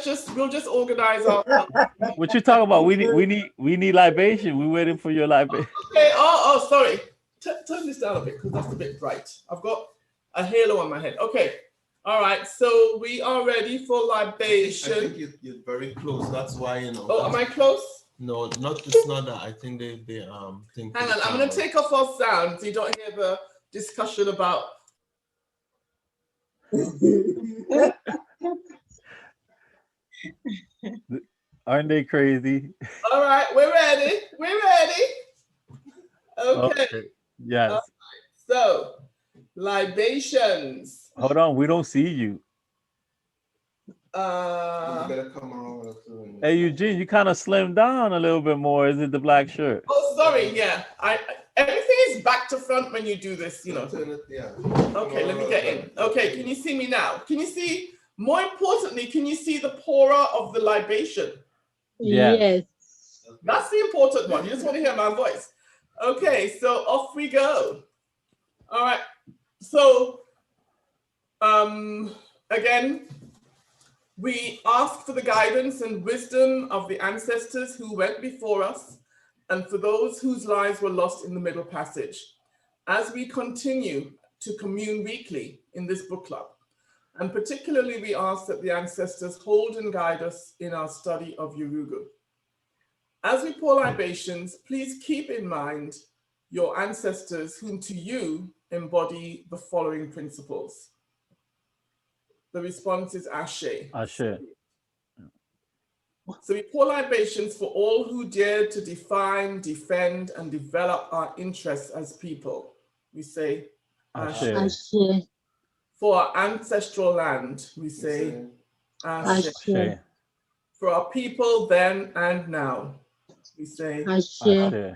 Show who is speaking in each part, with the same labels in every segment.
Speaker 1: we'll just organize our.
Speaker 2: What you talking about? We need libation. We waiting for your libation.
Speaker 1: Okay. Oh, sorry. Turn this down a bit because that's a bit bright. I've got a halo on my head. Okay. All right. So we are ready for libation.
Speaker 3: I think you're very close. That's why, you know.
Speaker 1: Oh, am I close?
Speaker 3: No, it's not that. I think they think.
Speaker 1: Hang on. I'm gonna take off our sound so you don't hear the discussion about.
Speaker 2: Aren't they crazy?
Speaker 1: All right, we're ready. Okay.
Speaker 2: Yes.
Speaker 1: Right. So, libations.
Speaker 2: Hold on, we don't see you.
Speaker 3: You better come around.
Speaker 2: Hey, Eugene, you kind of slimmed down a little bit more. Is it the black shirt?
Speaker 1: Oh, sorry. Yeah, everything is back to front when you do this. You know.
Speaker 3: Yeah.
Speaker 1: Okay, let me get in. Okay, can you see me now? Can you see? More importantly, can you see the pora of the libation?
Speaker 2: Yes.
Speaker 1: That's the important one. You just want to hear my voice. Okay, so off we go. All right. So, again, we ask for the guidance and wisdom of the ancestors who went before us and for those whose lives were lost in the Middle Passage, as we continue to commune weekly in this book club. And particularly, we ask that the ancestors hold and guide us in our study of Yurugu. As we pour libations, please keep in mind your ancestors whom to you embody the following principles. The response is Ashe.
Speaker 2: Ashe.
Speaker 1: So we pour libations for all who dared to define, defend, and develop our interests as people. We say Ashe.
Speaker 4: Ashe.
Speaker 1: For our ancestral land, we say Ashe.
Speaker 2: Ashe.
Speaker 1: For our people then and now, we say
Speaker 2: Ashe.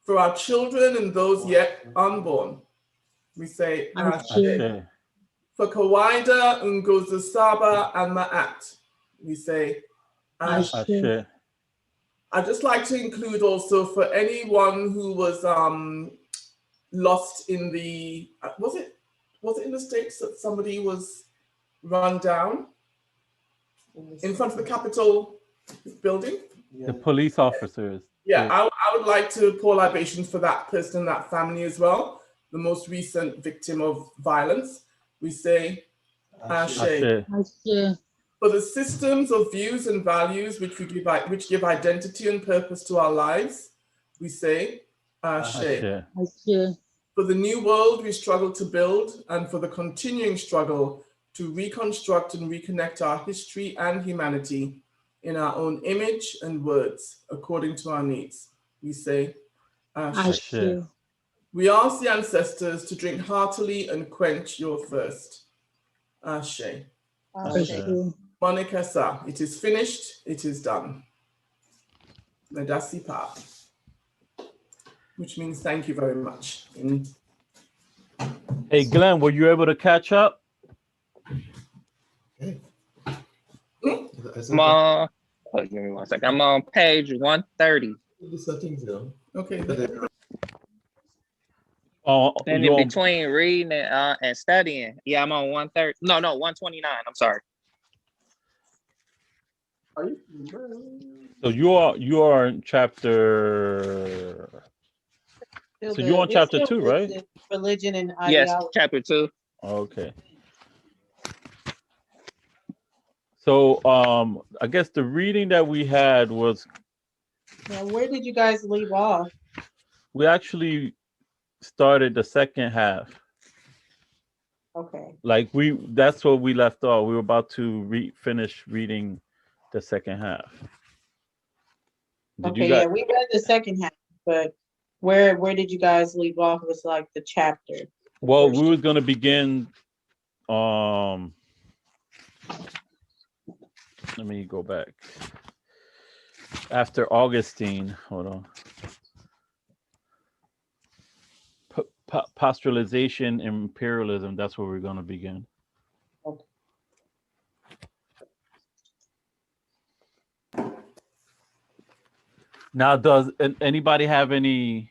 Speaker 1: For our children and those yet unborn, we say Ashe.
Speaker 2: Ashe.
Speaker 1: For Kawaida, Ngozi Saba, and Ma'at, we say Ashe.
Speaker 2: Ashe.
Speaker 1: I'd just like to include also for anyone who was lost in the, was it in the States that somebody was run down in front of the Capitol building?
Speaker 2: The police officers.
Speaker 1: Yeah, I would like to pour libations for that person and that family as well, the most recent victim of violence. We say Ashe.
Speaker 2: Ashe.
Speaker 4: Ashe.
Speaker 1: For the systems of views and values which give identity and purpose to our lives, we say Ashe.
Speaker 2: Ashe.
Speaker 4: Ashe.
Speaker 1: For the new world we struggle to build, and for the continuing struggle to reconstruct and reconnect our history and humanity in our own image and words, according to our needs, we say Ashe.
Speaker 2: Ashe.
Speaker 1: We ask the ancestors to drink heartily and quench your thirst. Ashe.
Speaker 4: Ashe.
Speaker 1: Monica Sa, it is finished, it is done. Medasi Pa, which means thank you very much.
Speaker 2: Hey, Glenn, were you able to catch up?
Speaker 3: Hey.
Speaker 5: I'm on, give me 1 second. I'm on page 130.
Speaker 3: The settings, though.
Speaker 1: Okay.
Speaker 5: And in between reading and studying, yeah, I'm on 130. No, 129. I'm sorry.
Speaker 2: So you are in chapter. So you're on chapter 2, right?
Speaker 6: Religion and ideology.
Speaker 5: Yes, chapter 2.
Speaker 2: Okay. So I guess the reading that we had was.
Speaker 6: Now, where did you guys leave off?
Speaker 2: We actually started the second half.
Speaker 6: Okay.
Speaker 2: Like that's where we left off. We were about to finish reading the second half.
Speaker 6: Yeah, we read the second half, but where did you guys leave off? It was like the chapter.
Speaker 2: Well, we was gonna begin. Let me go back. After Augustine, hold on. Pastoralization, imperialism. That's where we're gonna begin.
Speaker 6: Okay.
Speaker 2: Now, does anybody have any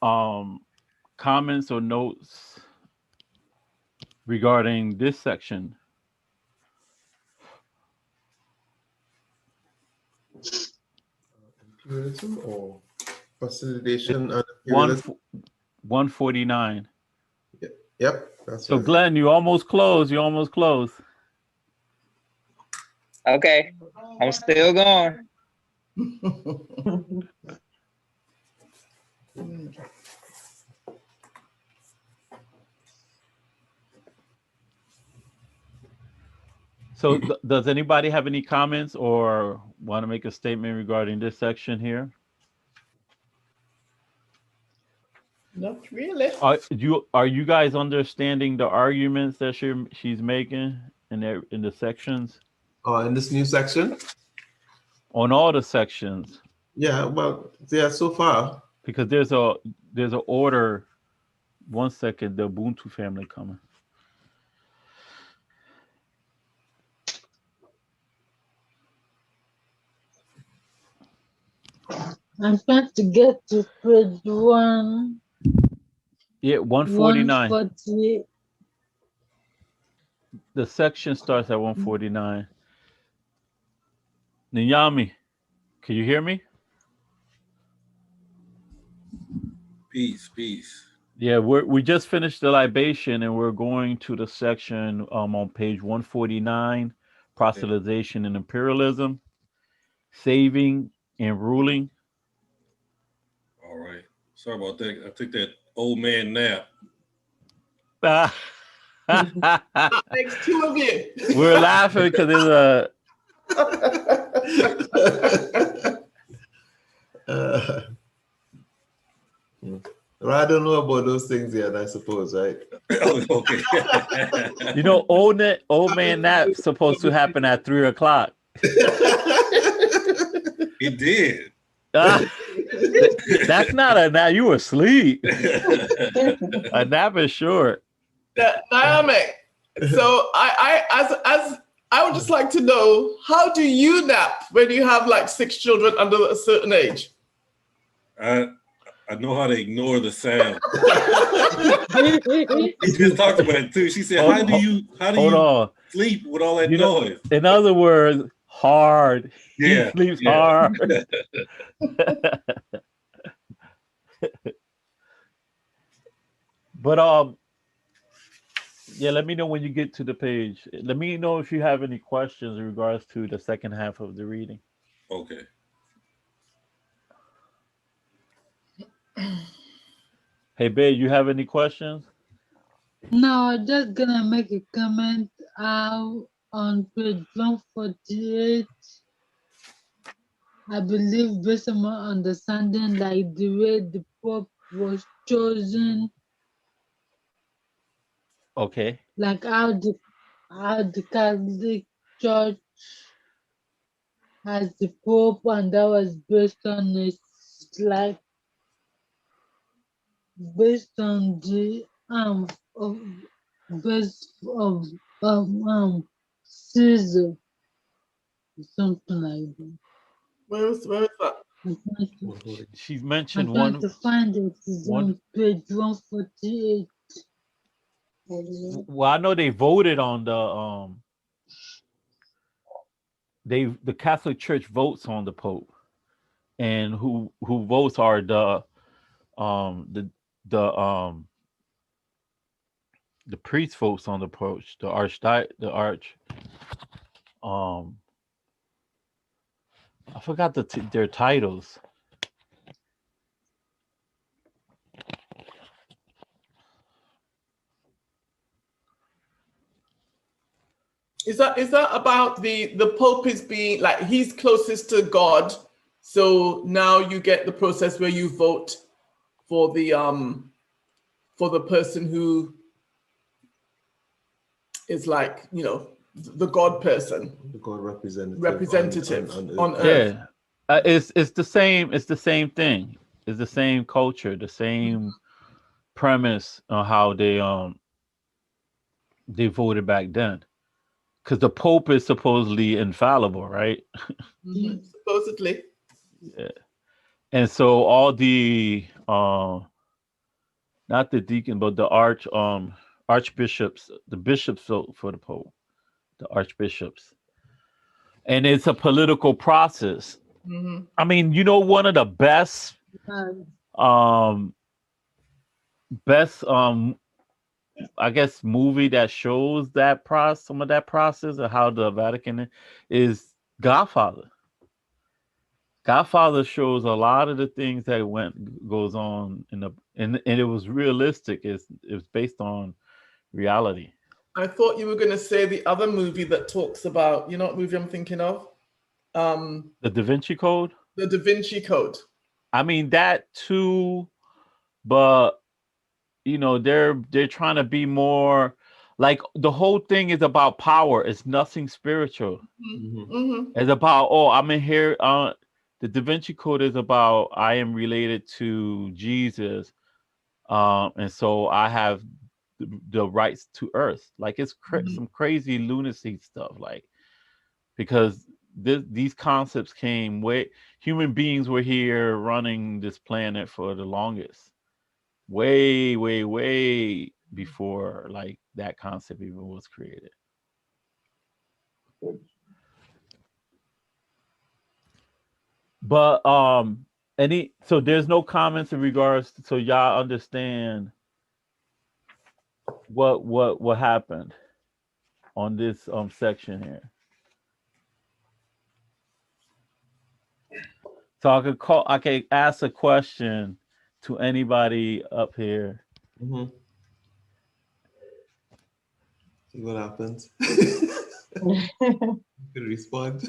Speaker 2: comments or notes regarding this section?
Speaker 3: Imperialism or facilitation and
Speaker 2: One
Speaker 3: imperialism?
Speaker 2: 149.
Speaker 3: Yep, that's
Speaker 2: So
Speaker 3: right.
Speaker 2: Glenn, you almost close. You almost close.
Speaker 5: Okay, I'm still going.
Speaker 2: So does anybody have any comments or want to make a statement regarding this section here?
Speaker 1: Not really.
Speaker 2: Are you guys understanding the arguments that she's making in the sections?
Speaker 3: In this new section?
Speaker 2: On all the sections,
Speaker 3: Yeah, well, yeah, so far.
Speaker 2: because there's a order. One second, the Ubuntu family coming.
Speaker 4: I'm trying to get to page 1.
Speaker 2: Yeah, 149.
Speaker 4: 148.
Speaker 2: The section starts at 149. Nyami, can you hear me?
Speaker 7: Peace, peace.
Speaker 2: Yeah, we just finished the libation and we're going to the section on page 149, proselytization and imperialism, saving and ruling.
Speaker 7: All right. Sorry about that. I took that old man nap.
Speaker 2: That
Speaker 1: makes two of you.
Speaker 2: We're laughing because there's a
Speaker 3: well, I don't know about those things yet, I suppose, right?
Speaker 7: Oh, okay.
Speaker 2: you know, old man nap supposed to happen at 3 o'clock.
Speaker 7: It did.
Speaker 2: That's not a nap. You were asleep. A nap is short.
Speaker 1: Naomi, so I would just like to know, how do you nap when you have like 6 children under a certain age?
Speaker 7: I know how to ignore the sound. We just talked about it too. She said, "How do you sleep with all that noise?"
Speaker 2: In other words, hard.
Speaker 7: Yeah,
Speaker 2: he sleeps hard. But yeah, let me know when you get to the page. Let me know if you have any questions in regards to the second half of the reading.
Speaker 7: Okay.
Speaker 2: Hey, babe, you have any questions?
Speaker 4: No, I'm just gonna make a comment on page 148. I believe, based on my understanding, like the way the Pope was chosen,
Speaker 2: Okay.
Speaker 4: like how the Catholic Church has the Pope, and that was based on based on the Caesar, something like that.
Speaker 1: Where is that?
Speaker 2: She's mentioned
Speaker 4: I'm trying to find it. It's on page 148.
Speaker 2: Well, I know they voted on the Catholic Church votes on the Pope, and who votes are the priest votes on the Pope, I forgot their titles.
Speaker 1: Is that about the Pope is being like, he's closest to God, so now you get the process where you vote for the person who is like, you know, the God person,
Speaker 3: the God
Speaker 1: representative on earth.
Speaker 2: Yeah, it's the same. It's the same thing. It's the same culture, the same premise on how they voted back then. Because the Pope is supposedly infallible, right?
Speaker 1: Mm-hmm. Supposedly.
Speaker 2: Yeah. And so all the not the deacon, but the archbishops, the bishops vote for the Pope, the archbishops. And it's a political process.
Speaker 1: Mhm.
Speaker 2: I mean, you know, one of the best um best I guess movie that shows that process, some of that process of how the Vatican is Godfather. Godfather shows a lot of the things that goes on in the and it was realistic. It was based on reality.
Speaker 1: I thought you were going to say the other movie that talks about, you know what movie I'm thinking of?
Speaker 2: The Da Vinci Code.
Speaker 1: The Da Vinci Code.
Speaker 2: I mean that too, but you know they're trying to be more like the whole thing is about power. It's nothing spiritual.
Speaker 1: Mm-hmm.
Speaker 2: It's about, oh, I'm in here. The Da Vinci Code is about I am related to Jesus, and so I have the rights to Earth. Like it's some crazy lunacy stuff. Like because these concepts came way human beings were here running this planet for the longest, way before like that concept even was created. But so there's no comments in regards to, so y'all understand what happened on this section here. So I can ask a question to anybody up here.
Speaker 3: Mm-hmm. See what happens. You can respond.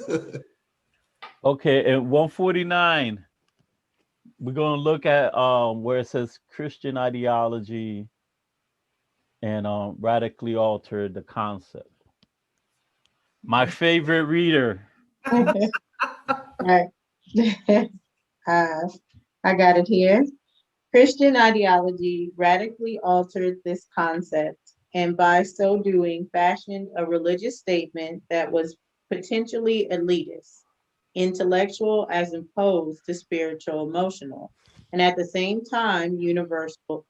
Speaker 2: Okay, at 149, we're gonna look at where it says Christian ideology and radically altered the concept. My favorite reader.
Speaker 6: Right. I got it here. Christian ideology radically altered this concept, and by so doing, fashioned a religious statement that was potentially elitist, intellectual as opposed to spiritual emotional, and at the same time, universal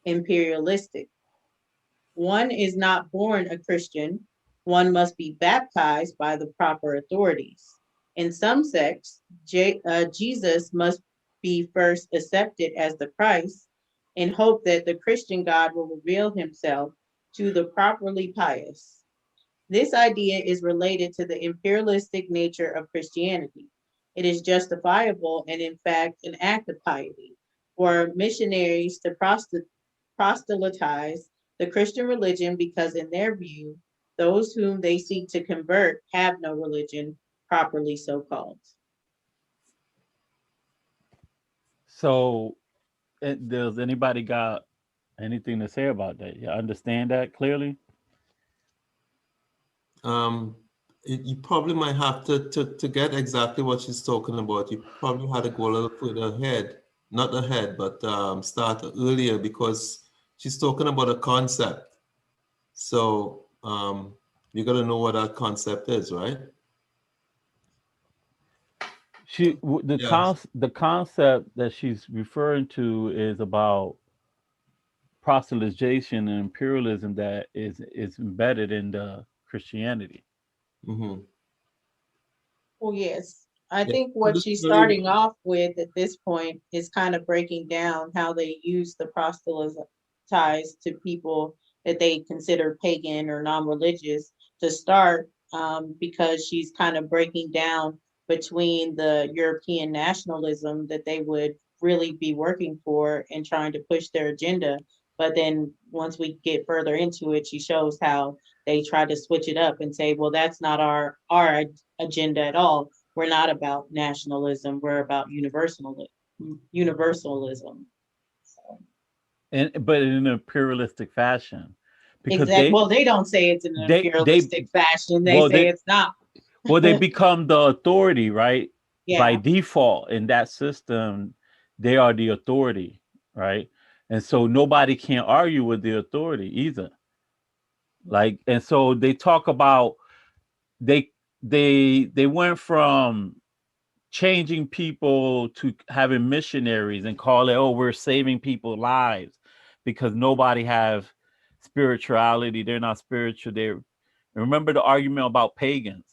Speaker 6: imperialistic. One is not born a Christian, one must be baptized by the proper authorities. In some sects, Jesus must be first accepted as the Christ in hope that the Christian God will reveal himself to the properly pious. This idea is related to the imperialistic nature of Christianity. It is justifiable and, in fact, an act of piety for missionaries to proselytize the Christian religion because, in their view, those whom they seek to convert have no religion, properly so called.
Speaker 2: So, does anybody got anything to say about that? You understand that clearly?
Speaker 3: You probably might have to get exactly what she's talking about. You probably had to go a little further ahead, not ahead, but start earlier because she's talking about a concept. So you got to know what that concept is, right?
Speaker 2: The concept that she's referring to is about proselytization and imperialism that is embedded in the Christianity.
Speaker 3: Mm-hmm.
Speaker 6: Well, yes. I
Speaker 3: Yeah.
Speaker 6: think what she's starting off with at this point is kind of breaking down how they use the proselytize to people that they consider pagan or non-religious to start, because she's kind of breaking down between the European nationalism that they would really be working for and trying to push their agenda. But then once we get further into it, she shows how they try to switch it up and say, well, that's not our agenda at all. We're not about nationalism. We're about universalism. So.
Speaker 2: But in an imperialistic fashion, because
Speaker 6: exactly. Well, they don't say it's in an imperialistic fashion. They say it's not.
Speaker 2: Well, they become the authority, right?
Speaker 6: Yeah.
Speaker 2: By default in that system, they are the authority, right? And so nobody can argue with the authority either. Like, and so they talk about they went from changing people to having missionaries and call it, oh, we're saving people's lives because nobody have spirituality. They're not spiritual. They remember the argument about pagans.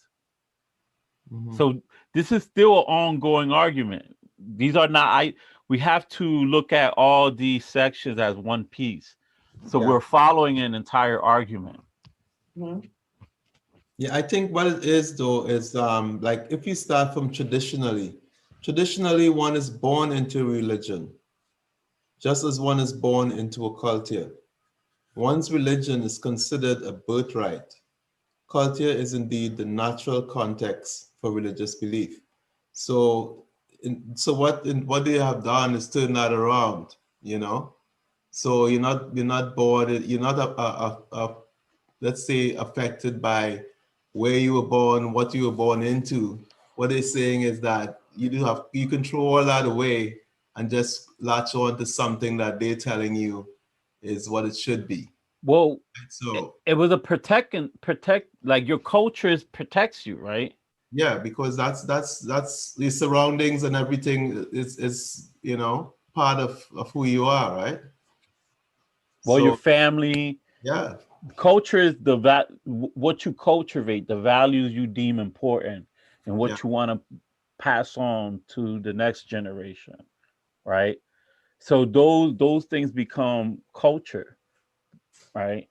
Speaker 3: Mhm.
Speaker 2: So this is still an ongoing argument. These are not, we have to look at all these sections as one piece. So
Speaker 3: Yeah.
Speaker 2: we're following an entire argument.
Speaker 6: Mhm.
Speaker 3: Yeah, I think what it is though is like if you start from traditionally one is born into religion, just as one is born into a culture. One's religion is considered a birthright. Culture is indeed the natural context for religious belief. So, what they have done is turn that around, you know. So you're not born, you're not let's say affected by where you were born, what you were born into. What they're saying is that you can throw all that away and just latch on to something that they're telling you is what it should be.
Speaker 2: Well,
Speaker 3: So
Speaker 2: it was a protect, like your culture protects you, right?
Speaker 3: yeah, because that's the surroundings and everything is part of who you are, right?
Speaker 2: Well, your
Speaker 3: So
Speaker 2: family,
Speaker 3: yeah,
Speaker 2: culture is what you cultivate, the values you deem important, and what
Speaker 3: yeah,
Speaker 2: you want to pass on to the next generation, right? So those things become culture, right?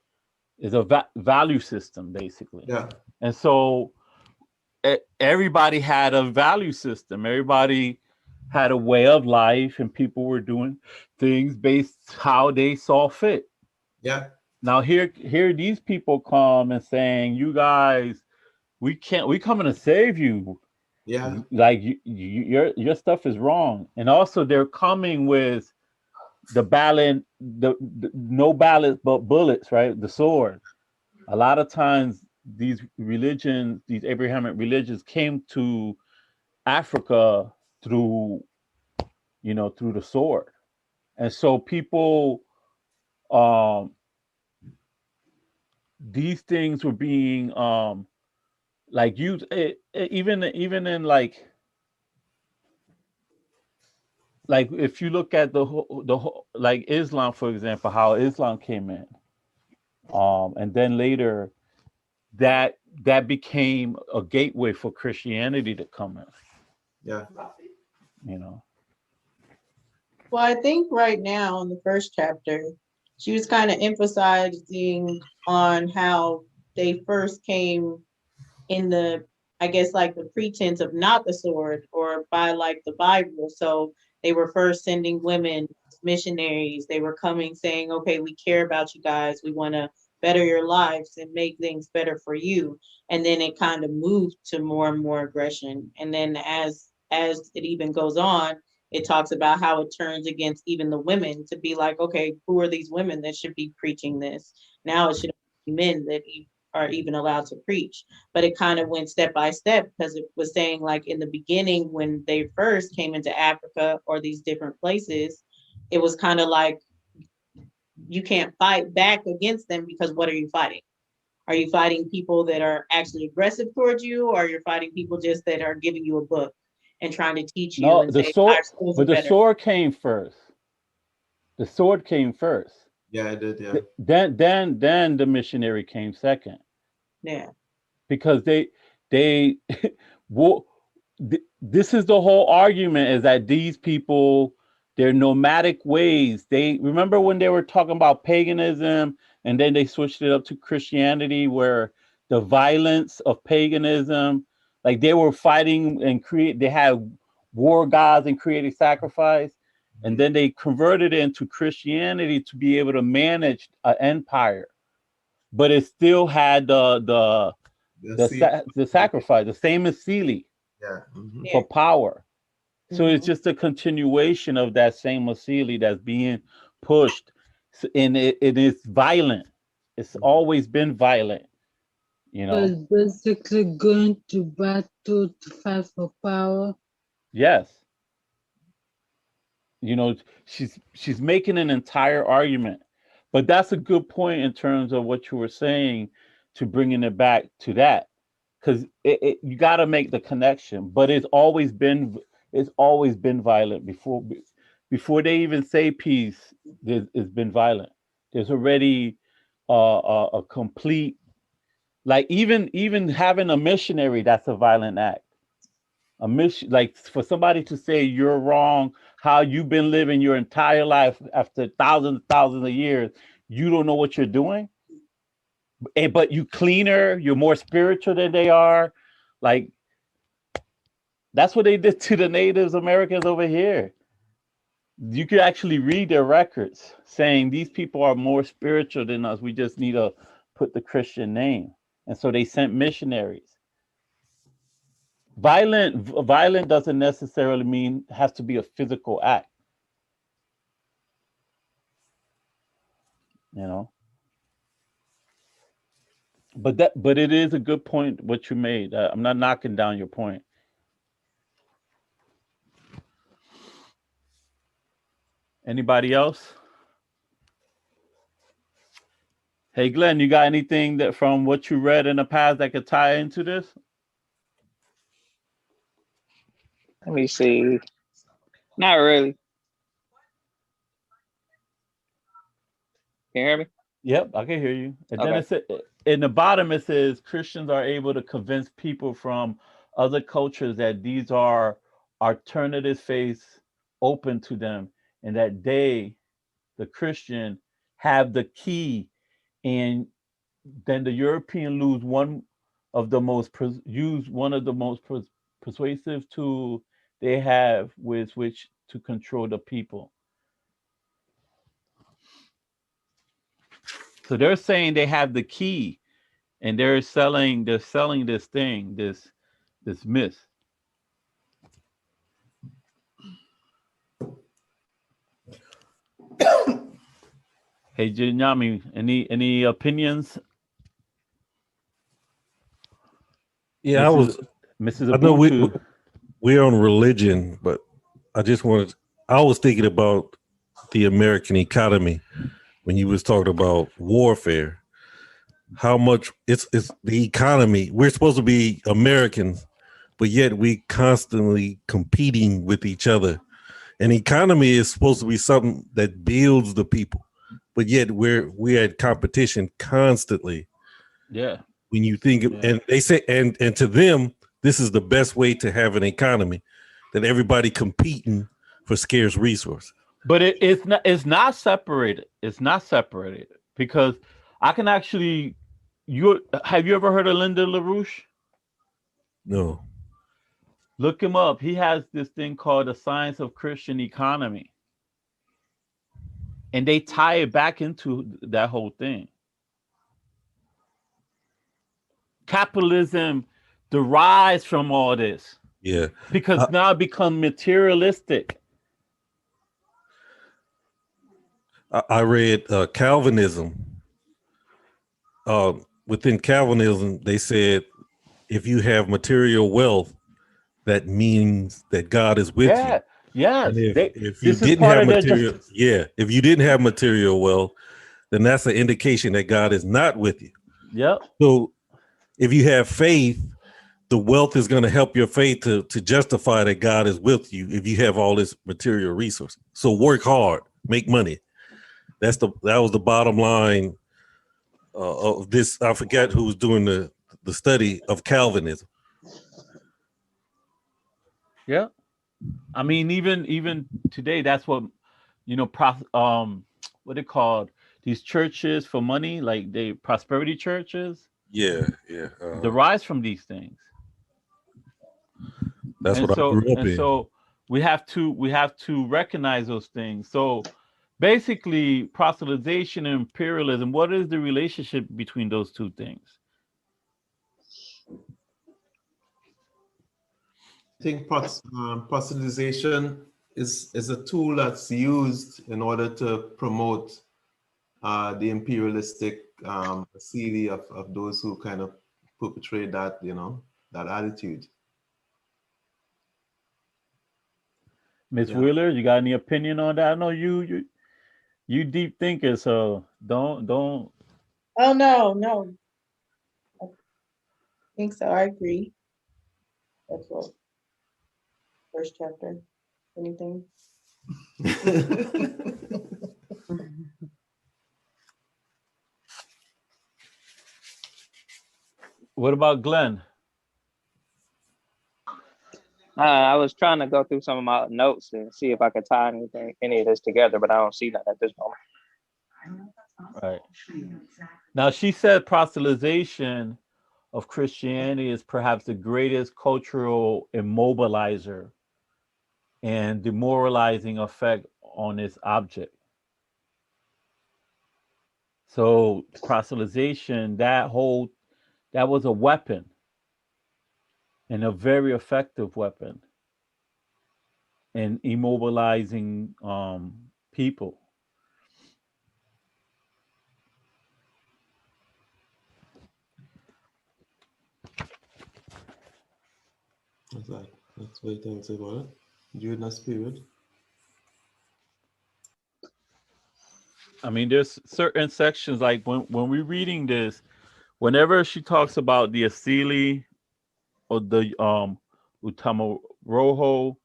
Speaker 2: It's a value system basically.
Speaker 3: yeah,
Speaker 2: And so everybody had a value system. Everybody had a way of life, and people were doing things based how they saw fit.
Speaker 3: yeah,
Speaker 2: Now here these people come and saying, "You guys, we coming to save you.
Speaker 3: yeah,
Speaker 2: Like your stuff is wrong." And also they're coming with the ballot, the no ballots but bullets, right? The sword. A lot of times these religions, these Abrahamic religions came to Africa through, through the sword. And so people, um, these things were being like used, even in like if you look at the whole, like Islam, for example, how Islam came in, and then later that became a gateway for Christianity to come in,
Speaker 3: yeah,
Speaker 2: you know.
Speaker 6: Well, I think right now in the first chapter, she was kind of emphasizing on how they first came in the, I guess, like the pretense of not the sword or by like the Bible. So they were first sending women missionaries. They were coming saying, okay, we care about you guys. We want to better your lives and make things better for you. And then it kind of moved to more and more aggression. And then as it even goes on, it talks about how it turns against even the women to be like, okay, who are these women that should be preaching this? Now it should be men that are even allowed to preach. But it kind of went step by step because it was saying like in the beginning when they first came into Africa or these different places, it was kind of like you can't fight back against them because what are you fighting? Are you fighting people that are actually aggressive towards you, or you're fighting people just that are giving you a book and trying to teach you
Speaker 2: No,
Speaker 6: and
Speaker 2: the
Speaker 6: say
Speaker 2: sword,
Speaker 6: our schools are
Speaker 2: but the
Speaker 6: better?
Speaker 2: sword came first. The sword came first.
Speaker 3: yeah, I did, yeah,
Speaker 2: Then the missionary came second,
Speaker 6: Yeah.
Speaker 2: because they well, this is the whole argument, is that these people, their nomadic ways, they remember when they were talking about paganism, and then they switched it up to Christianity, where the violence of paganism, like they were fighting and they had war gods and created sacrifice, and then they converted it into Christianity to be able to manage an empire, but it still had
Speaker 3: see,
Speaker 2: the sacrifice, the same as Sealy,
Speaker 3: yeah,
Speaker 2: for power. So it's
Speaker 6: Mhm.
Speaker 2: just a continuation of that same Asili that's being pushed, and it is violent. It's always been violent, you
Speaker 4: So
Speaker 2: know.
Speaker 4: it's basically going to battle to fight for power.
Speaker 2: Yes, you know, she's making an entire argument, but that's a good point in terms of what you were saying, to bringing it back to that, because you got to make the connection. But it's always been violent before they even say peace. It's been violent. There's already a complete, like, even having a missionary, that's a violent act. A mission, like for somebody to say you're wrong, how you've been living your entire life after thousands of years, you don't know what you're doing. But you cleaner, you're more spiritual than they are. Like that's what they did to the Native Americans over here. You could actually read their records saying these people are more spiritual than us. We just need to put the Christian name. And so they sent missionaries. Violent doesn't necessarily mean has to be a physical act, you know. But it is a good point what you made. I'm not knocking down your point. Anybody else? Hey Glenn, you got anything that from what you read in the past that could tie into this?
Speaker 5: Let me see. Not really. Can you hear me?
Speaker 2: Yep, I can hear you. And then
Speaker 5: Okay.
Speaker 2: it said in the bottom it says Christians are able to convince people from other cultures that these are alternative faiths open to them, and that they, the Christian, have the key. And then the European lose one of the most persuasive tool they have with which to control the people. So they're saying they have the key, and they're selling this thing, this myth. Hey Jinyami, any opinions?
Speaker 8: Yeah,
Speaker 2: Mrs.
Speaker 8: I know
Speaker 2: Ubuntu.
Speaker 8: we're on religion, but I was thinking about the American economy when you was talking about warfare. How much it's the economy. We're supposed to be Americans, but yet we constantly competing with each other. An economy is supposed to be something that builds the people, but yet we're at competition constantly.
Speaker 2: Yeah.
Speaker 8: When you think of, and they say, and to them, this is the best way to have an economy, that everybody competing for scarce resource.
Speaker 2: But it's not separated. It's not separated because I can actually. Have you ever heard of Linda LaRouche?
Speaker 8: No.
Speaker 2: Look him up. He has this thing called the Science of Christian Economy, and they tie it back into that whole thing. Capitalism derives from all this.
Speaker 8: Yeah.
Speaker 2: Because now it becomes materialistic.
Speaker 8: I read Calvinism. Within Calvinism, they said if you have material wealth, that means that God is with you.
Speaker 2: Yes.
Speaker 8: If you didn't have material, if you didn't have material wealth, then that's an indication that God is not with you.
Speaker 2: Yep.
Speaker 8: So if you have faith, the wealth is going to help your faith to justify that God is with you if you have all this material resource. So work hard, make money. That was the bottom line of this. I forget who was doing the study of Calvinism.
Speaker 2: Yeah. I mean, even today, that's what, what they called these churches for money, like the prosperity churches.
Speaker 8: Yeah.
Speaker 2: Derives from these things.
Speaker 8: That's what I grew up in.
Speaker 2: So we have to recognize those things. So basically, proselytization and imperialism. What is the relationship between those two things?
Speaker 3: I think proselytization is a tool that's used in order to promote the imperialistic theory of those who kind of perpetrate that, that attitude.
Speaker 2: Miss Wheeler, you got any opinion on that? I know you deep thinker, so don't.
Speaker 6: Oh no. I think so. I agree. That's what. First chapter. Anything?
Speaker 2: What about Glenn?
Speaker 5: I was trying to go through some of my notes and see if I could tie any of this together, but I don't see that at this moment.
Speaker 2: Right. Now, she said proselytization of Christianity is perhaps the greatest cultural immobilizer and demoralizing effect on its object. So proselytization, that was a weapon, and a very effective weapon in immobilizing people.
Speaker 3: That's what he thinks about it during that period.
Speaker 2: I mean, there's certain sections like when we're reading this, whenever she talks about the Asili or the Utamaroho,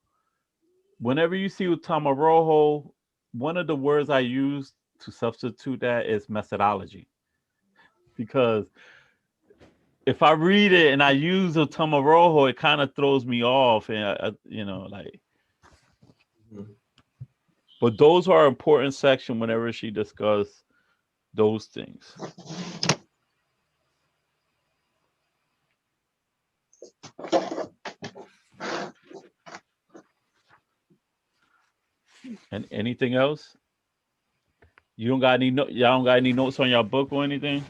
Speaker 2: whenever you see Utamaroho, one of the words I use to substitute that is methodology. Because if I read it and I use Utamaroho, it kind of throws me off, and like. But those are important section whenever she discusses those things. And anything else? You don't got any y'all don't got any notes on your book or anything?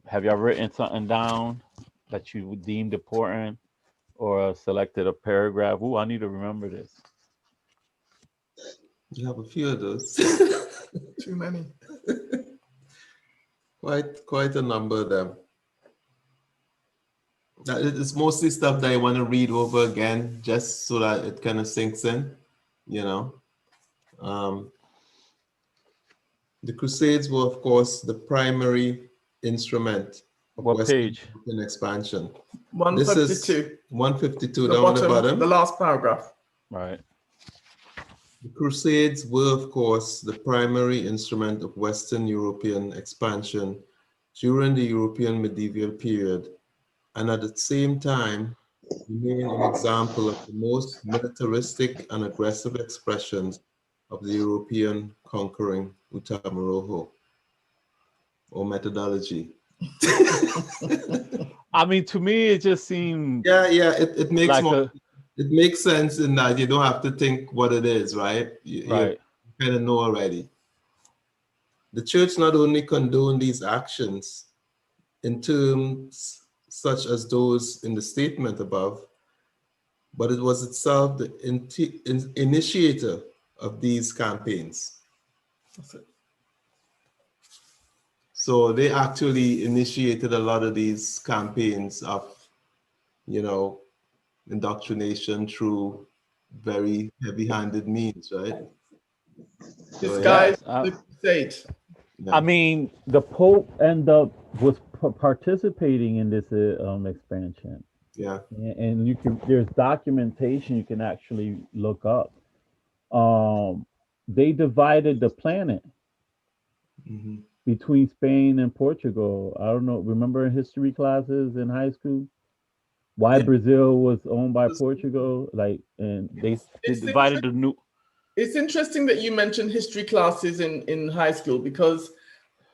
Speaker 2: Have y'all written something down that you deemed important or selected a paragraph? Ooh, I need to remember this.
Speaker 3: You have a few of those.
Speaker 1: Too many.
Speaker 3: Quite a number of them. It's mostly stuff that I want to read over again, just so that it kind of sinks in, The Crusades were, of course, the primary instrument of
Speaker 2: What
Speaker 3: Western
Speaker 2: page?
Speaker 3: European expansion.
Speaker 1: 152.
Speaker 3: This is 152
Speaker 1: The
Speaker 3: down at the
Speaker 1: bottom,
Speaker 3: bottom.
Speaker 1: the last paragraph.
Speaker 2: Right.
Speaker 3: The Crusades were, of course, the primary instrument of Western European expansion during the European medieval period, and at the same time remain an example of the most militaristic and aggressive expressions of the European conquering Utamaroho, or methodology.
Speaker 2: I mean, to me, it just seemed
Speaker 3: It makes
Speaker 2: like
Speaker 3: it makes sense in that you don't have to think what it is, right?
Speaker 2: Right.
Speaker 3: You kind of know already. The church not only condoned these actions in terms such as those in the statement above, but it was itself the initiator of these campaigns.
Speaker 1: That's it.
Speaker 3: So they actually initiated a lot of these campaigns of, indoctrination through very heavy-handed means, right?
Speaker 1: Disguised
Speaker 2: yeah.
Speaker 1: the crusade.
Speaker 3: Yeah.
Speaker 2: I mean, the Pope was participating in this expansion.
Speaker 3: Yeah.
Speaker 2: And there's documentation you can actually look up. They divided the planet between Spain and Portugal. I don't know. Remember in history classes in high school? Why Brazil was owned by Portugal? And they divided the new.
Speaker 1: It's interesting that you mentioned history classes in high school, because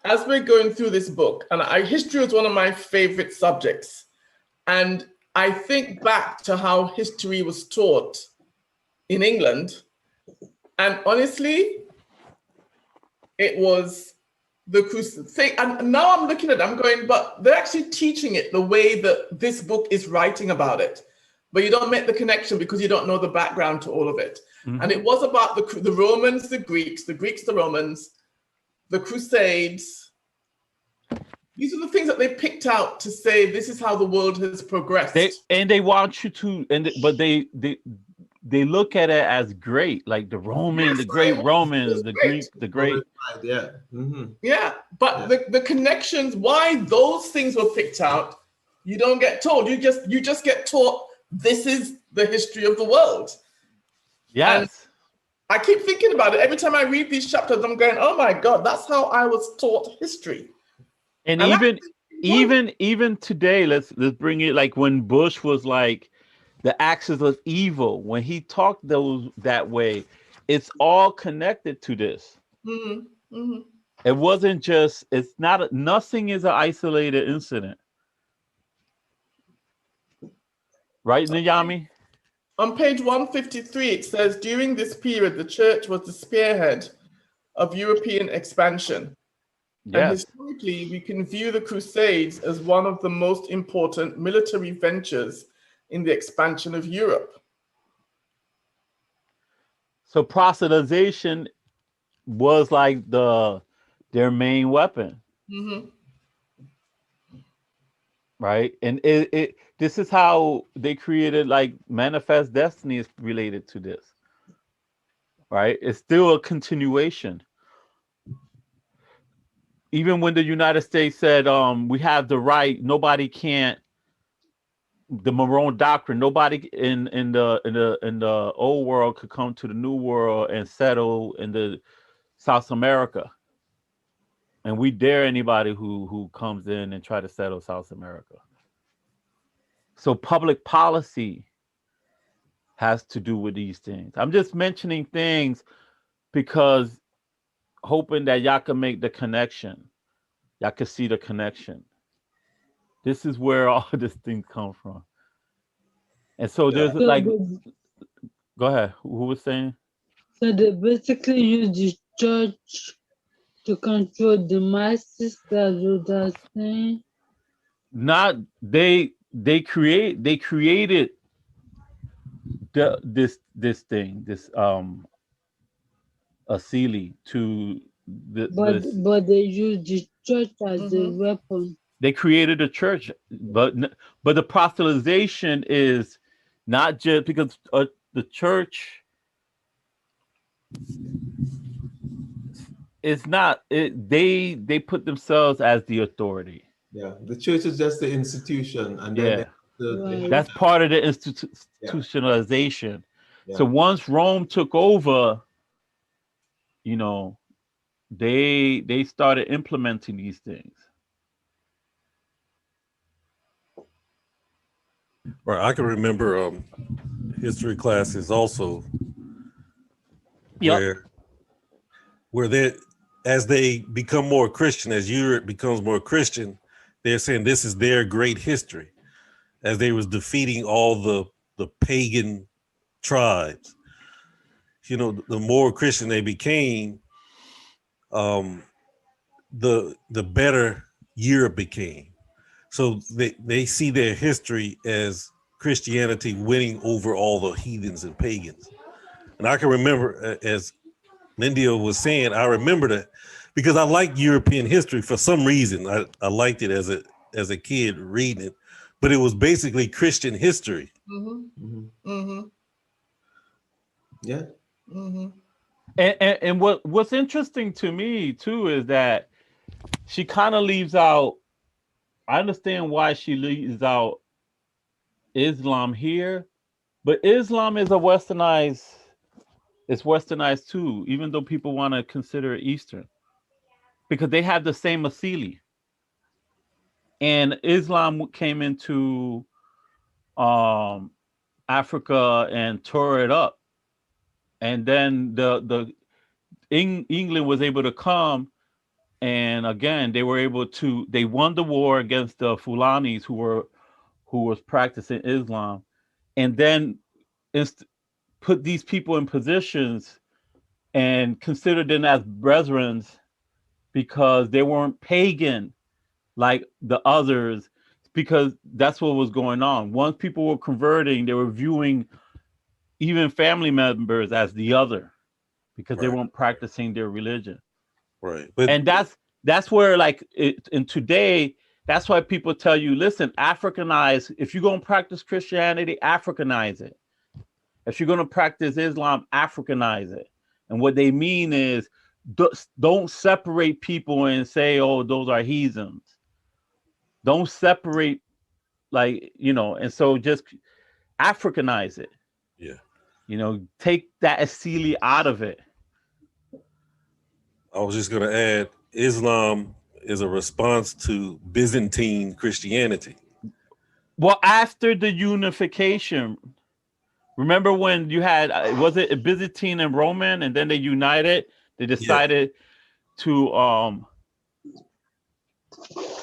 Speaker 1: as we're going through this book, and history was one of my favorite subjects, and I think back to how history was taught in England, and honestly, it was the crusade. And now I'm looking at it, I'm going, but they're actually teaching it the way that this book is writing about it. But you don't make the connection because you don't know the background to all of it. Mm-hmm. And it was about the Romans, the Greeks, the Romans, the Crusades. These are the things that they picked out to say this is how the world has progressed.
Speaker 2: They want you to, but they look at it as great, like the Roman, the great Romans, the Greek, the great.
Speaker 3: Yeah. Mm-hmm.
Speaker 1: Yeah, but the connections, why those things were picked out, you don't get told. You just get taught this is the history of the world.
Speaker 2: Yes.
Speaker 1: And I keep thinking about it. Every time I read these chapters, I'm going, oh my God, that's how I was taught history.
Speaker 2: And even today, let's bring it like when Bush was like, the axis of evil. When he talked those that way, it's all connected to this.
Speaker 1: Mhm, mhm.
Speaker 2: It wasn't just, it's not, nothing is an isolated incident. Right, Niyami?
Speaker 1: On page 153, it says, during this period, the church was the spearhead of European expansion. And
Speaker 2: Yes.
Speaker 1: historically, we can view the Crusades as one of the most important military ventures in the expansion of Europe.
Speaker 2: So proselytization was like their main weapon,
Speaker 1: Mhm.
Speaker 2: right? And it this is how they created like Manifest Destiny is related to this, right? It's still a continuation. Even when the United States said, we have the right, nobody can't, the Morone doctrine, nobody in the old world could come to the new world and settle in the South America. And we dare anybody who comes in and try to settle South America. So public policy has to do with these things. I'm just mentioning things because hoping that y'all can make the connection. Y'all can see the connection. This is where all these things come from. And so there's
Speaker 4: So
Speaker 2: like,
Speaker 4: they,
Speaker 2: go ahead. Who was saying?
Speaker 4: so they basically use the church to control the masses. That's what they're saying.
Speaker 2: Not they created this thing, this Asili to this.
Speaker 4: But they use the church as a
Speaker 1: Mhm.
Speaker 4: weapon.
Speaker 2: They created a church, but the proselytization is not just because the church is not it. They put themselves as the authority.
Speaker 3: Yeah, the church is just the institution, and then
Speaker 2: Yeah,
Speaker 3: they have
Speaker 2: that's
Speaker 3: the,
Speaker 2: part of the institutionalization.
Speaker 3: yeah.
Speaker 2: So once Rome took over, you know, they started implementing these things.
Speaker 8: Right. I can remember history classes also
Speaker 2: Yep.
Speaker 8: where they, as they become more Christian, as Europe becomes more Christian, they're saying this is their great history, as they was defeating all the pagan tribes. You know, the more Christian they became, the better Europe became. So they see their history as Christianity winning over all the heathens and pagans. And I can remember, as Lindia was saying, I remember that because I like European history for some reason. I liked it as a kid reading it, but it was basically Christian history.
Speaker 1: Mhm.
Speaker 3: Mhm.
Speaker 1: Mhm.
Speaker 3: Yeah.
Speaker 1: Mhm.
Speaker 2: And what's interesting to me too is that she kind of leaves out. I understand why she leaves out Islam here, but Islam is it's westernized too, even though people want to consider it Eastern, because they have the same Asili. And Islam came into Africa and tore it up. And then England was able to come, and again they won the war against the Fulanis who was practicing Islam, and then put these people in positions and considered them as brethren because they weren't pagan like the others, because that's what was going on. Once people were converting, they were viewing even family members as the other because they
Speaker 8: Right.
Speaker 2: weren't practicing their religion.
Speaker 8: Right. But
Speaker 2: And that's where like and today, that's why people tell you, listen, Africanize. If you're going to practice Christianity, Africanize it. If you're going to practice Islam, Africanize it. And what they mean is don't separate people and say, oh, those are heathens. Don't separate, like, and so just Africanize it.
Speaker 8: yeah,
Speaker 2: Take that Asili out of it.
Speaker 8: I was just going to add, Islam is a response to Byzantine Christianity.
Speaker 2: Well, after the unification, remember when you had, was it Byzantine and Roman, and then they united? They decided to,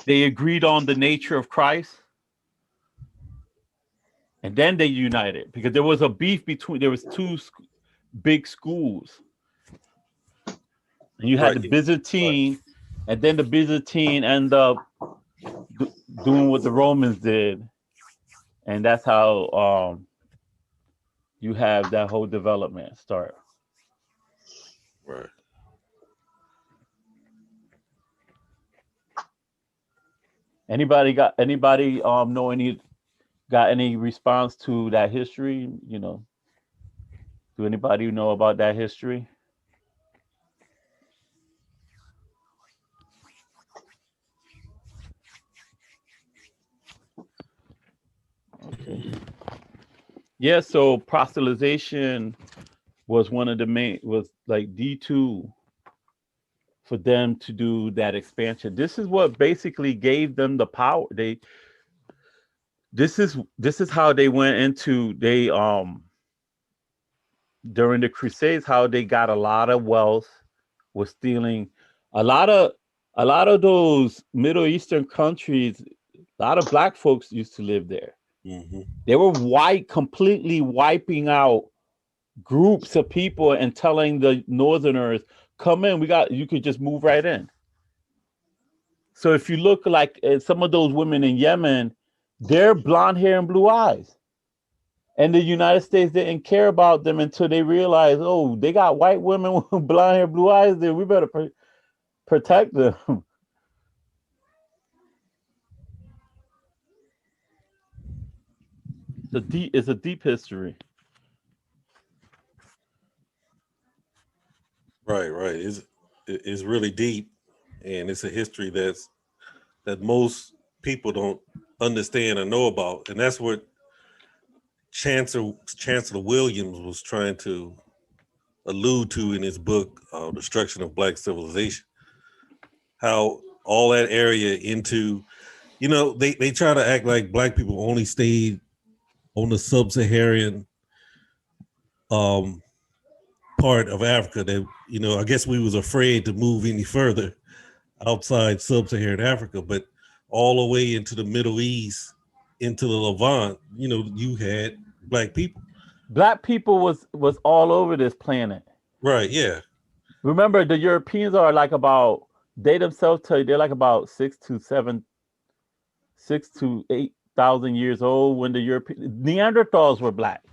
Speaker 2: they agreed on the nature of Christ. And then they united because there was a beef between, there was two big schools. And you had the Byzantine, and then the Byzantine ended up doing what the Romans did. And that's how you have that whole development start.
Speaker 8: Right.
Speaker 2: Anybody know got any response to that history? You know, do anybody know about that history? Okay. Yeah, so proselytization was one of the main, was like D2 for them to do that expansion. This is what basically gave them the power. This is how they went into, during the Crusades, how they got a lot of wealth, was stealing a lot of those Middle Eastern countries. A lot of black folks used to live there.
Speaker 8: Mm-hmm.
Speaker 2: They were completely wiping out groups of people and telling the Northerners, come in, you could just move right in. So if you look like some of those women in Yemen, they're blonde hair and blue eyes. And the United States didn't care about them until they realized, oh, they got white women with blonde hair, blue eyes there. We better protect them. It's a deep history.
Speaker 8: Right. It's really deep, and it's a history that most people don't understand or know about, and that's what Chancellor Williams was trying to allude to in his book, Destruction of Black Civilization. How all that area into, they try to act like black people only stayed on the sub-Saharan part of Africa. That, I guess we was afraid to move any further outside sub-Saharan Africa, but all the way into the Middle East, into the Levant, you had black people.
Speaker 2: Black people was all over this planet.
Speaker 8: Right, yeah.
Speaker 2: Remember, the Europeans are like they themselves tell you they're like about 6,000 to 8,000 years old when the Neanderthals were black.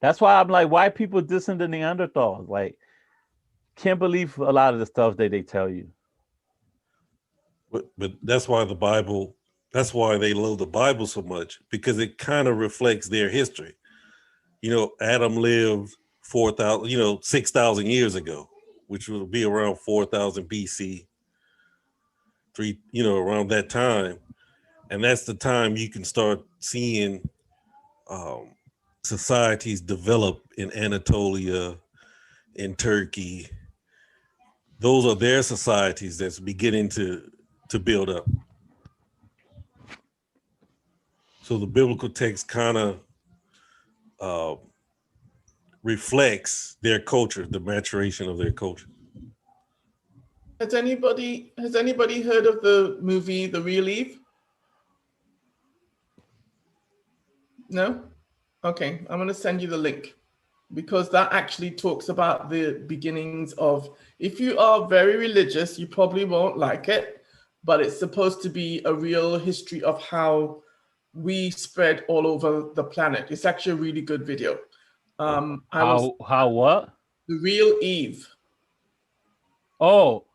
Speaker 2: That's why I'm like, why people dissing the Neanderthals? Like, can't believe a lot of the stuff that they tell you.
Speaker 8: But that's why that's why they love the Bible so much, because it kind of reflects their history. Adam lived 6,000 years ago, which would be around 4,000 BC, around that time. And that's the time you can start seeing societies develop in Anatolia, in Turkey. Those are their societies that's beginning to build up. So the biblical text kind of reflects their culture, the maturation of their culture.
Speaker 1: Has anybody heard of the movie The Real Eve? No? Okay, I'm going to send you the link, because that actually talks about the beginnings of, if you are very religious, you probably won't like it, but it's supposed to be a real history of how we spread all over the planet. It's actually a really good video.
Speaker 2: How what?
Speaker 1: The Real Eve.
Speaker 2: Oh,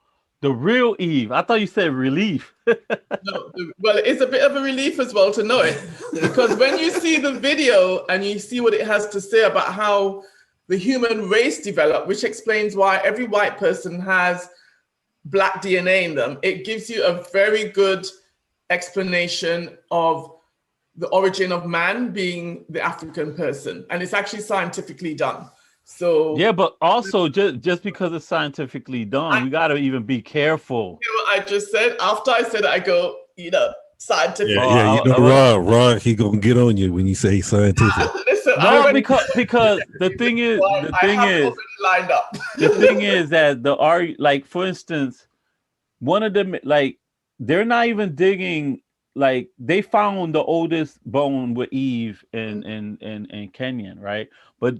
Speaker 2: The Real Eve. I thought you said relief.
Speaker 1: No, well, it's a bit of a relief as well to know it, because when you see the video and you see what it has to say about how the human race developed, which explains why every white person has black DNA in them, it gives you a very good explanation of the origin of man being the African person. And it's actually scientifically done. So
Speaker 2: yeah, but also just because it's scientifically done, we got to even be careful.
Speaker 1: You know what I just said? After I said it, I go, scientific.
Speaker 8: Yeah, you know, Rod, he gonna get on you when you say he's scientific.
Speaker 1: Listen,
Speaker 2: No, because the thing is,
Speaker 1: lined up.
Speaker 2: the thing is that like, for instance, one of them, like, they're not even digging. Like, they found the oldest bone with Eve in Kenyan, right? But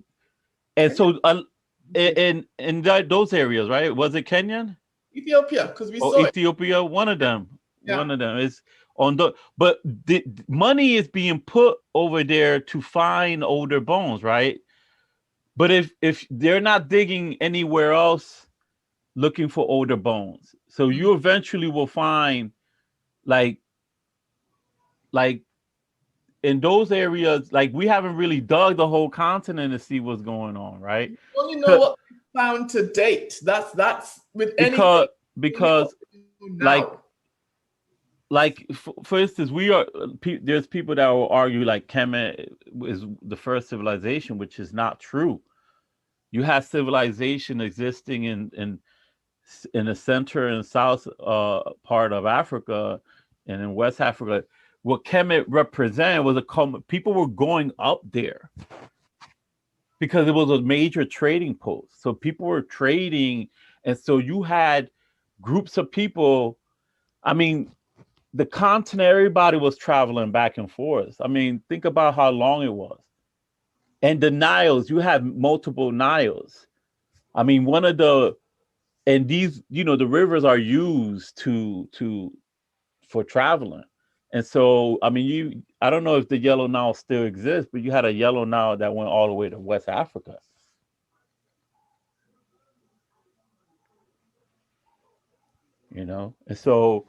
Speaker 2: and so in those areas, right? Was it Kenyan?
Speaker 1: Ethiopia, because we
Speaker 2: or
Speaker 1: saw
Speaker 2: Ethiopia? One of them.
Speaker 1: Yeah.
Speaker 2: One of them is on the. But the money is being put over there to find older bones, right? But if they're not digging anywhere else, looking for older bones, so you eventually will find, like in those areas, like, we haven't really dug the whole continent to see what's going on, right?
Speaker 1: We only know what we found to date. That's with anything.
Speaker 2: Because like for instance, there's people that will argue like Kemet is the first civilization, which is not true. You have civilization existing in the center and south part of Africa, and in West Africa. What Kemet represented was people were going up there because it was a major trading post. So people were trading, and so you had groups of people. I mean, the continent, everybody was traveling back and forth. I mean, think about how long it was. And the Niles, you have multiple Niles. I mean, and these, the rivers are used for traveling. And so, I mean, I don't know if the Yellow Nile still exists, but you had a Yellow Nile that went all the way to West Africa. And so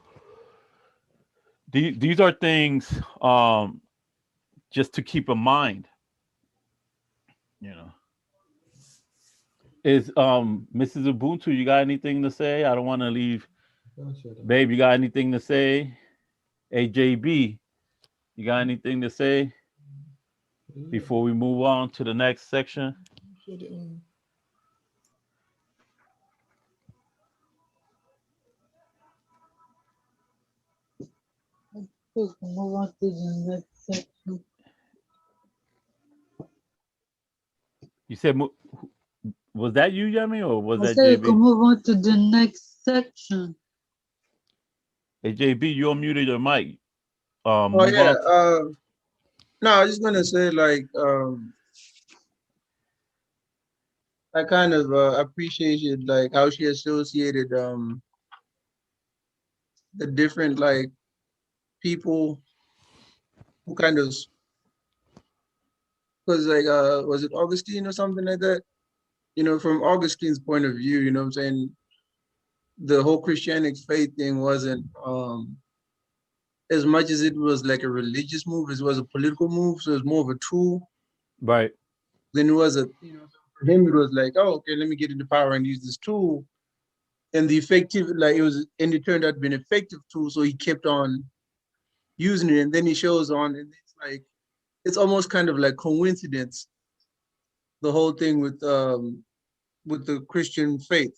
Speaker 2: these are things just to keep in mind. Is Mrs. Ubuntu, you got anything to say? I don't want to leave. Babe, you got anything to say? AJB, you got anything to say before we move on to the next section?
Speaker 4: Move on to the next section.
Speaker 2: You said, was that you, Yemi, or was that
Speaker 4: I said you
Speaker 2: JB?
Speaker 4: can move on to the next section.
Speaker 2: Hey, JB, you unmuted your mic.
Speaker 9: Oh yeah. No, I was just gonna say, like, I kind of appreciated like how she associated the different like people who kind of, because like was it Augustine or something like that? From Augustine's point of view, what I'm saying, the whole Christianic faith thing wasn't as much as it was like a religious move, as it was a political move. So it's more of a tool.
Speaker 2: Right.
Speaker 9: Then it was for him, it was like, oh, okay, let me get into power and use this tool. And the effective, like and it turned out to be an effective tool. So he kept on using it. And then he shows on, and it's like, it's almost kind of like coincidence, the whole thing with the Christian faith.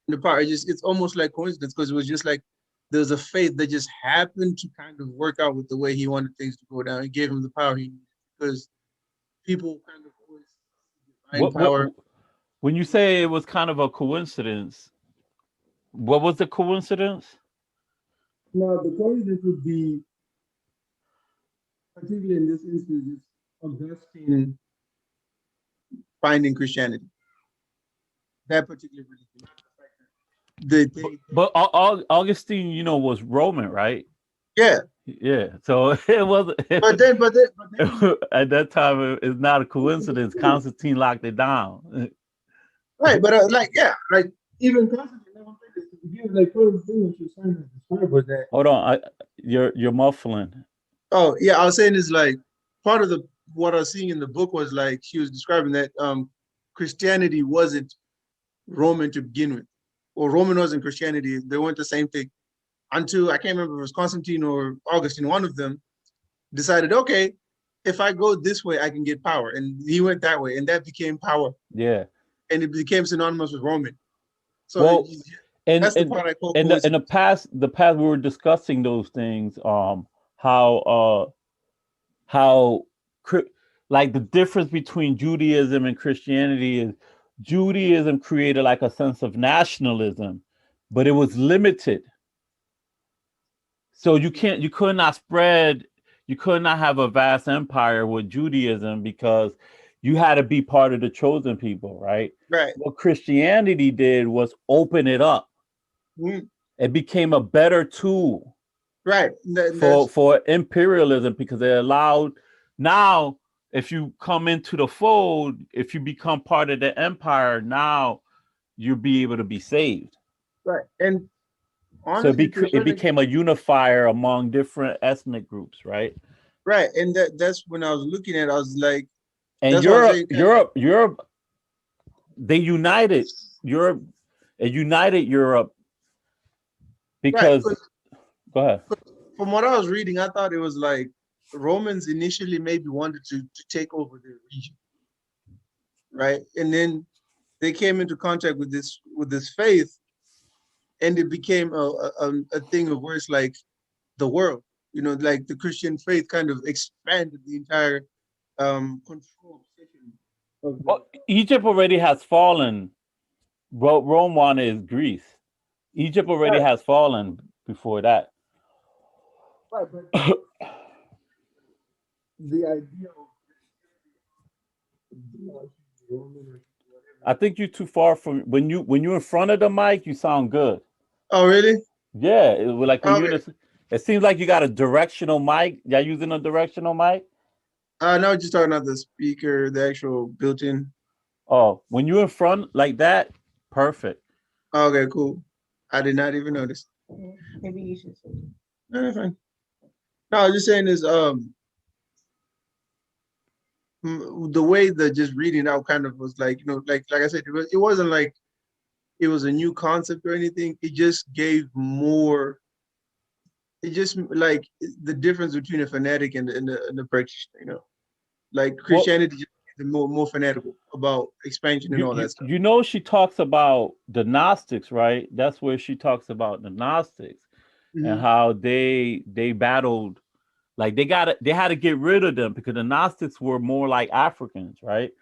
Speaker 9: The part, it's almost like coincidence, because it was just like there's a faith that just happened to kind of work out with the way he wanted things to go down. It gave him the power he needed, because people kind of always find power.
Speaker 2: When you say it was kind of a coincidence, what was the coincidence?
Speaker 9: No, the coincidence would be, particularly in this instance, Augustine finding Christianity. That particular religion.
Speaker 2: But Augustine, was Roman, right?
Speaker 9: Yeah.
Speaker 2: Yeah. So it wasn't.
Speaker 9: But then
Speaker 2: at that time, it's not a coincidence. Constantine locked it down.
Speaker 9: Right, but like even Constantine, like part of the thing that you're trying to describe was that.
Speaker 2: Hold on, you're muffling.
Speaker 9: Oh yeah, I was saying is like part of what I was seeing in the book was like she was describing that Christianity wasn't Roman to begin with, or Roman wasn't Christianity. They weren't the same thing until, I can't remember if it was Constantine or Augustine. One of them decided, okay, if I go this way, I can get power, and he went that way, and that became power.
Speaker 2: Yeah,
Speaker 9: and it became synonymous with Roman. So
Speaker 2: And
Speaker 9: That's the
Speaker 2: and
Speaker 9: part I call
Speaker 2: in the past we were discussing those things. How like the difference between Judaism and Christianity is Judaism created like a sense of nationalism, but it was limited. So you could not have a vast empire with Judaism because you had to be part of the chosen people, right?
Speaker 9: Right.
Speaker 2: What Christianity did was open it up.
Speaker 9: Mhm.
Speaker 2: It became a better tool
Speaker 9: Right.
Speaker 2: for imperialism because it allowed now if you come into the fold, if you become part of the empire, now you'll be able to be saved.
Speaker 9: Right. And
Speaker 2: So
Speaker 9: honestly,
Speaker 2: it became a unifier among different ethnic groups, right?
Speaker 9: right. And that's when I was looking at it, I was like,
Speaker 2: And
Speaker 9: that's what I'm saying.
Speaker 2: Europe, they united Europe, it united Europe because
Speaker 9: Right.
Speaker 2: go ahead.
Speaker 9: From what I was reading, I thought it was like Romans initially maybe wanted to take over the region, right? And then they came into contact with this faith, and it became a thing of where it's like the world, you know, like the Christian faith kind of expanded the entire control section of
Speaker 2: Well, Egypt already has fallen. Rome wanted Greece. Egypt already has fallen before that.
Speaker 9: right, but the idea of
Speaker 2: I think you're too far from when you're in front of the mic, you sound good.
Speaker 9: oh really?
Speaker 2: Yeah, it was like when
Speaker 9: Okay.
Speaker 2: you're in it seems like you got a directional mic. Y'all using a directional mic?
Speaker 9: No, just talking about the speaker, the actual built-in.
Speaker 2: Oh, when you're in front like that, perfect.
Speaker 9: Okay, cool. I did not even notice.
Speaker 6: Maybe you should say.
Speaker 9: No, that's fine. No, I was just saying is the way that just reading out kind of was like, you know, like I said, it wasn't like it was a new concept or anything. It just gave more. It just like the difference between a fanatic and the practitioner, you know, like Christianity just is more fanatical about expansion and all that stuff.
Speaker 2: You know, she talks about the Gnostics, right? That's where she talks about the Gnostics and how they battled, like they had to get rid of them because the Gnostics were more like Africans, right?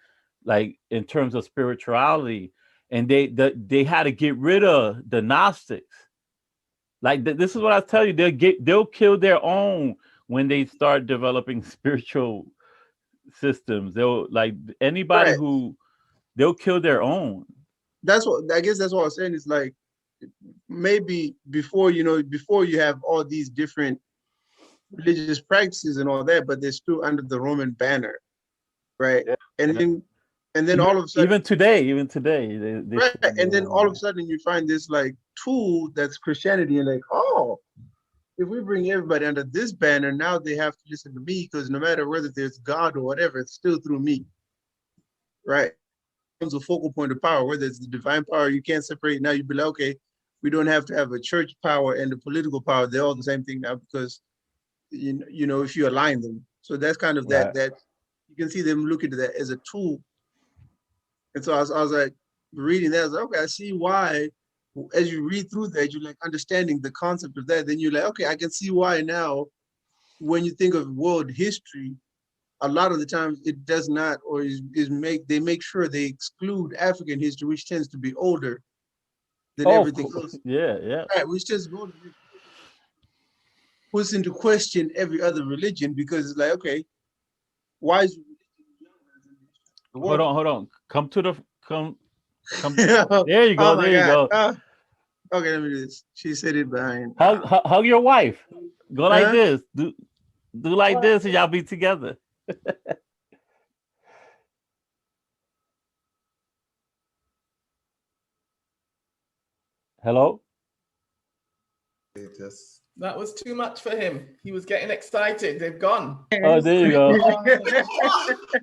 Speaker 2: Like in terms of spirituality, and they had to get rid of the Gnostics. Like this is what I tell you, they'll kill their own when they start developing spiritual systems. They'll like anybody who they'll kill their own.
Speaker 9: That's what I guess. That's what I was saying. Is like maybe before you have all these different religious practices and all that, but they're still under the Roman banner, right? Yeah. And then all of a sudden,
Speaker 2: even today, they
Speaker 9: right? And then all of a sudden, you find this like tool that's Christianity, and like, oh, if we bring everybody under this banner, now they have to listen to me because no matter whether there's God or whatever, it's still through me, right? It becomes a focal point of power, whether it's the divine power, you can't separate. Now you be like, okay, we don't have to have a church power and the political power; they're all the same thing now because you know if you align them. So that's kind of that you can see them looking at that as a tool. And so I was like reading that, I was like, okay, I see why. As you read through that, you're like understanding the concept of that. Then you're like, okay, I can see why now. When you think of world history, a lot of the times it does not, or they make sure they exclude African history, which tends to be older than everything else.
Speaker 2: Yeah.
Speaker 9: Right, which just puts into question every other religion because it's like, okay, why is
Speaker 2: hold on. Come. There you go.
Speaker 9: Oh
Speaker 2: there you go.
Speaker 9: Okay, let me do this. She said it behind.
Speaker 2: Hug your wife. Go like this. Do like this, and y'all be together. Hello.
Speaker 1: That was too much for him. He was getting excited. They've gone.
Speaker 2: Oh, there you go.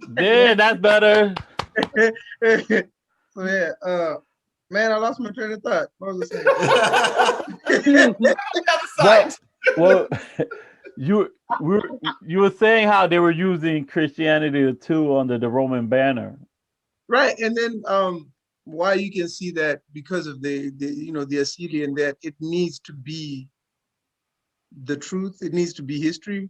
Speaker 2: There, that's better.
Speaker 9: Man, I lost my train of thought. What was I saying?
Speaker 2: well, you were saying how they were using Christianity too under the Roman banner.
Speaker 9: Right, and then why you can see that because of the Assyrian, that it needs to be the truth. It needs to be history.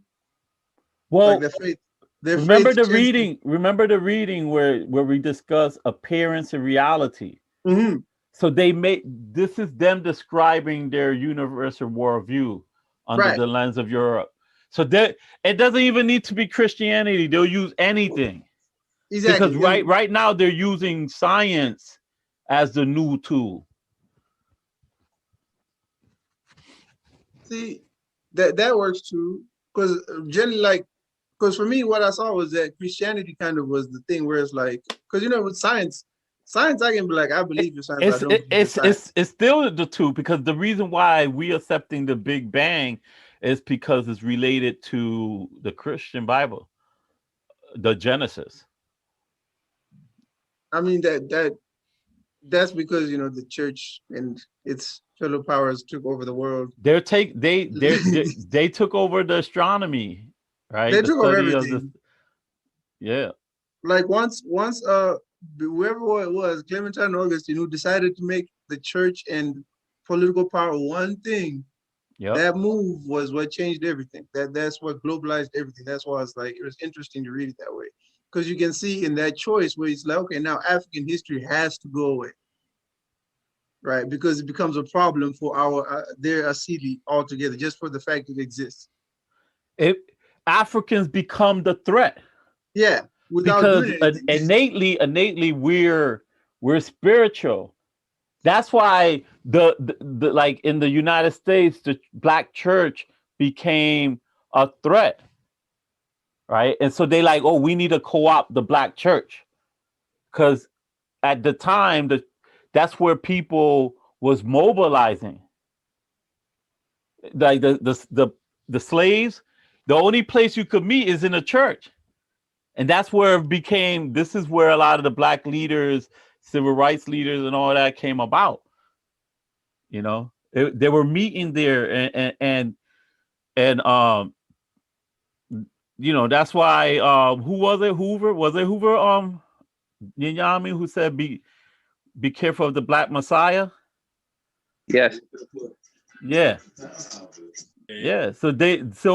Speaker 2: Well,
Speaker 9: Like their
Speaker 2: remember
Speaker 9: faith
Speaker 2: the
Speaker 9: tends to-
Speaker 2: reading. Remember the reading where we discuss appearance and reality.
Speaker 9: Mhm.
Speaker 2: So this is them describing their universal worldview under
Speaker 9: Right.
Speaker 2: the lens of Europe. So that it doesn't even need to be Christianity. They'll use anything.
Speaker 9: Exactly.
Speaker 2: Because right now they're using science as the new tool.
Speaker 9: See, that works too. Because generally, because for me, what I saw was that Christianity kind of was the thing where it's like, because with science, I can be like, I believe in science, I don't believe in science.
Speaker 2: It's still the two, because the reason why we accepting the Big Bang is because it's related to the Christian Bible, the Genesis.
Speaker 9: I mean that's because the church and its fellow powers took over the world.
Speaker 2: They took over the astronomy, right?
Speaker 9: They
Speaker 2: The
Speaker 9: took over
Speaker 2: study of the
Speaker 9: everything.
Speaker 2: yeah.
Speaker 9: Like once whoever it was, Clementine and Augustine, who decided to make the church and political power one thing,
Speaker 2: Yep.
Speaker 9: that move was what changed everything. That's what globalized everything. That's why it's like it was interesting to read it that way. Because you can see in that choice where it's like, okay, now African history has to go away. Right, because it becomes a problem for their Asili altogether, just for the fact that it exists.
Speaker 2: Africans become the threat.
Speaker 9: Yeah, without
Speaker 2: because
Speaker 9: doing anything.
Speaker 2: innately we're spiritual. That's why the like in the United States, the black church became a threat, right? And so they like, oh, we need to co-opt the black church, because at the time that's where people was mobilizing. Like the slaves, the only place you could meet is in a church. And that's where it became, this is where a lot of the black leaders, civil rights leaders and all that came about. They were meeting there and that's why, who was it? Hoover? Was it Hoover? Nyanyami, who said, be careful of the black Messiah.
Speaker 5: Yes.
Speaker 2: Yeah. Yeah. So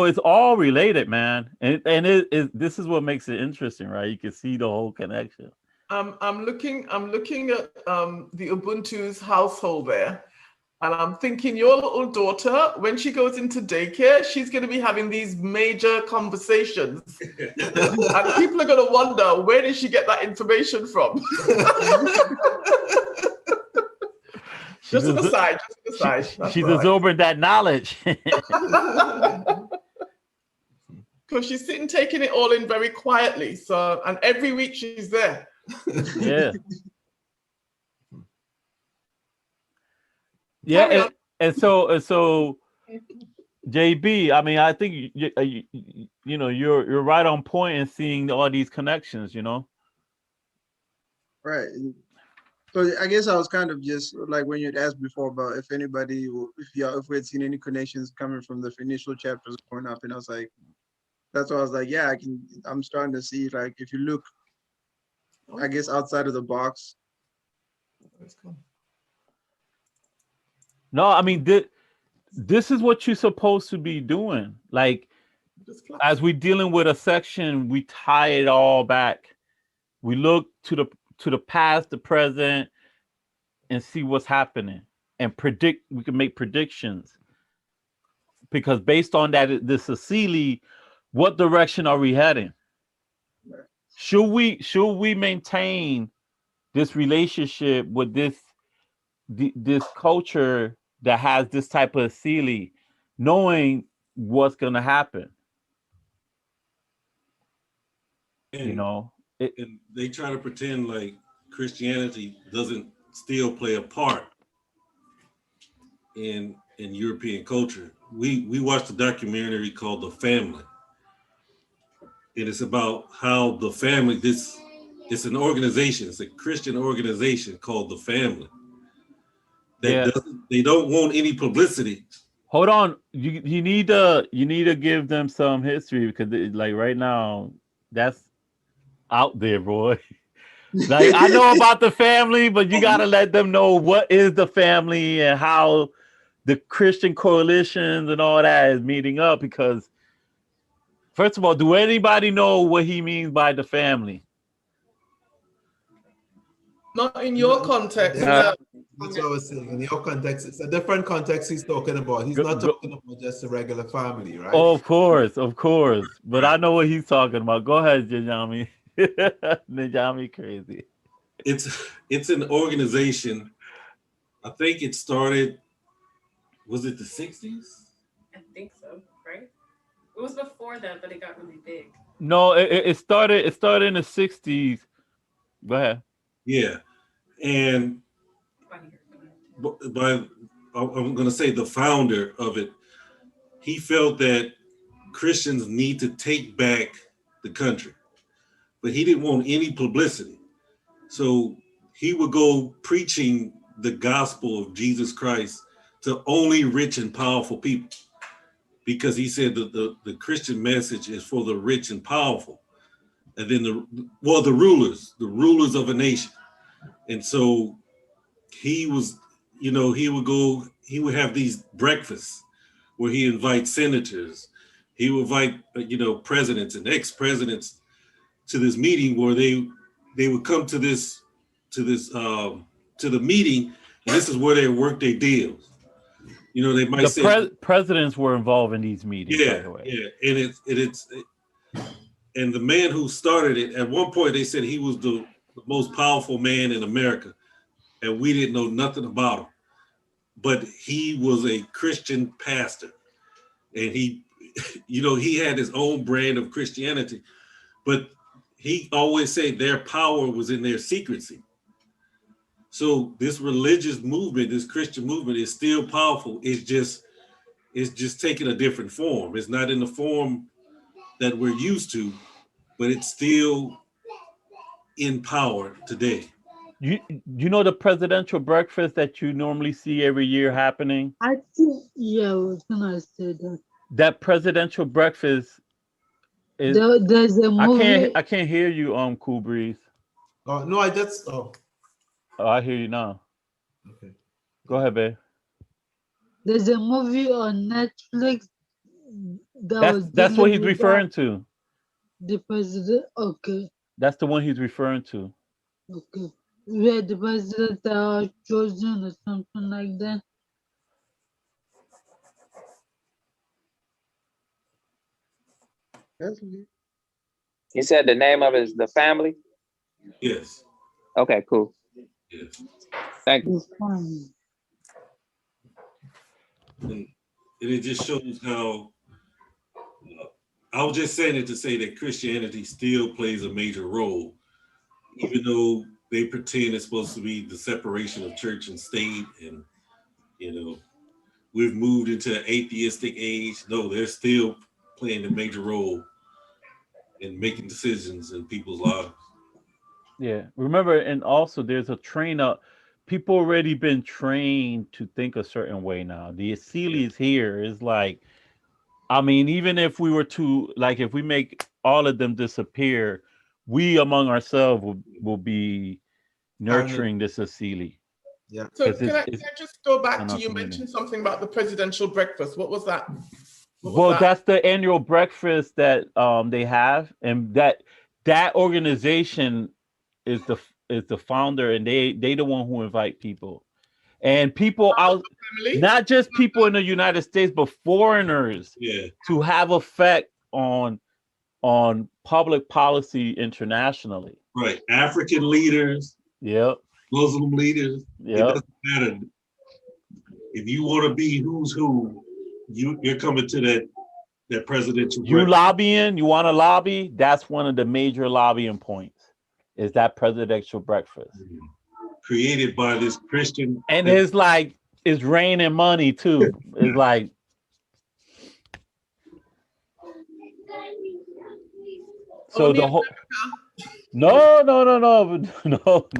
Speaker 2: it's all related, man. And this is what makes it interesting, right? You can see the whole connection.
Speaker 1: I'm looking at the Ubuntu's household there, and I'm thinking your little daughter, when she goes into daycare, she's going to be having these major conversations, and people are going to wonder, where did she get that information from? Just an aside.
Speaker 2: She's absorbing that knowledge.
Speaker 1: Because she's sitting taking it all in very quietly. So, and every week she's there.
Speaker 2: Yeah. Yeah. And so JB, I mean, I think you're right on point in seeing all these connections,
Speaker 9: Right. So I guess I was kind of just like when you'd asked before about if we had seen any connections coming from the initial chapters going up, and I was like, that's why I was like, yeah, I'm starting to see, like, if you look, I guess, outside of the box.
Speaker 2: No, I mean, this is what you're supposed to be doing. Like, as we're dealing with a section, we tie it all back. We look to the past, the present, and see what's happening, and we can make predictions. Because based on that, this Asili, what direction are we heading? Should we maintain this relationship with this culture that has this type of Asili, knowing what's gonna happen?
Speaker 8: And they try to pretend like Christianity doesn't still play a part in European culture. We watched a documentary called The Family. And it's about how the family, it's an organization, it's a Christian organization called The Family. They don't want any publicity.
Speaker 2: Hold on, you need to give them some history, because like right now, that's out there, boy. Like, I know about the family, but you got to let them know what is the family and how the Christian coalitions and all that is meeting up. Because, first of all, do anybody know what he means by the family?
Speaker 1: Not in your context.
Speaker 3: That's what I was saying. In your context, it's a different context he's talking about. He's not talking about just a regular family, right?
Speaker 2: Oh, of course. But I know what he's talking about. Go ahead, Najami. Najami crazy.
Speaker 8: It's an organization. I think it started, was it the 60s?
Speaker 10: I think so, right? It was before that, but it got really big.
Speaker 2: No, it started in the 60s. Go ahead.
Speaker 8: Yeah. And by I'm going to say the founder of it, he felt that Christians need to take back the country, but he didn't want any publicity. So he would go preaching the gospel of Jesus Christ to only rich and powerful people, because he said that the Christian message is for the rich and powerful, and then the rulers of a nation. And so he was, he would have these breakfasts where he invites senators, he would invite, presidents and ex-presidents to this meeting where they would come to the meeting, and this is where they work their deals. They might say
Speaker 2: presidents were involved in these meetings.
Speaker 8: Yeah,
Speaker 2: by the way.
Speaker 8: yeah, and the man who started it, at one point they said he was the most powerful man in America, and we didn't know nothing about him. But he was a Christian pastor, and he had his own brand of Christianity, but he always said their power was in their secrecy. So this religious movement, this Christian movement, is still powerful. It's just taking a different form. It's not in the form that we're used to, but it's still in power today.
Speaker 2: You know the presidential breakfast that you normally see every year happening?
Speaker 4: I think, yeah, I was gonna say that.
Speaker 2: That presidential breakfast is.
Speaker 4: There's a movie.
Speaker 2: I can't hear you, Cool Breeze.
Speaker 3: Oh no,
Speaker 2: Oh, I hear you now.
Speaker 3: Okay.
Speaker 2: Go ahead, babe.
Speaker 4: There's a movie on Netflix
Speaker 2: that's what he's referring to.
Speaker 4: The president. Okay.
Speaker 2: That's the one he's referring to.
Speaker 4: Okay. Where the president are chosen or something like that.
Speaker 5: You said the name of it is The Family?
Speaker 8: Yes.
Speaker 5: Okay, cool.
Speaker 8: Yes.
Speaker 5: Thank you.
Speaker 8: And it just shows how, I was just saying it to say that Christianity still plays a major role, even though they pretend it's supposed to be the separation of church and state, and we've moved into an atheistic age. No, they're still playing a major role in making decisions in people's lives.
Speaker 2: Yeah, remember, and also there's a train up. People already been trained to think a certain way now. The Asili is here. It's like, I mean, even if we were to, like, if we make all of them disappear, we among ourselves will be nurturing this Asili.
Speaker 3: Yeah.
Speaker 1: So can I just go back to, you mentioned something about the presidential breakfast. What was that?
Speaker 2: That's the annual breakfast that they have, and that organization is the founder, and they the one who invite people, and people out, not just people in the United States, but foreigners, to have effect on public policy internationally.
Speaker 8: Right, African leaders.
Speaker 2: Yep.
Speaker 8: Muslim leaders.
Speaker 2: Yep.
Speaker 8: It doesn't matter. If you want to be who's who, you're coming to that presidential.
Speaker 2: You lobbying, you want to lobby, that's one of the major lobbying points, is that presidential breakfast.
Speaker 8: Created by this Christian.
Speaker 2: And it's like, it's raining money too. It's like, so the whole, no, not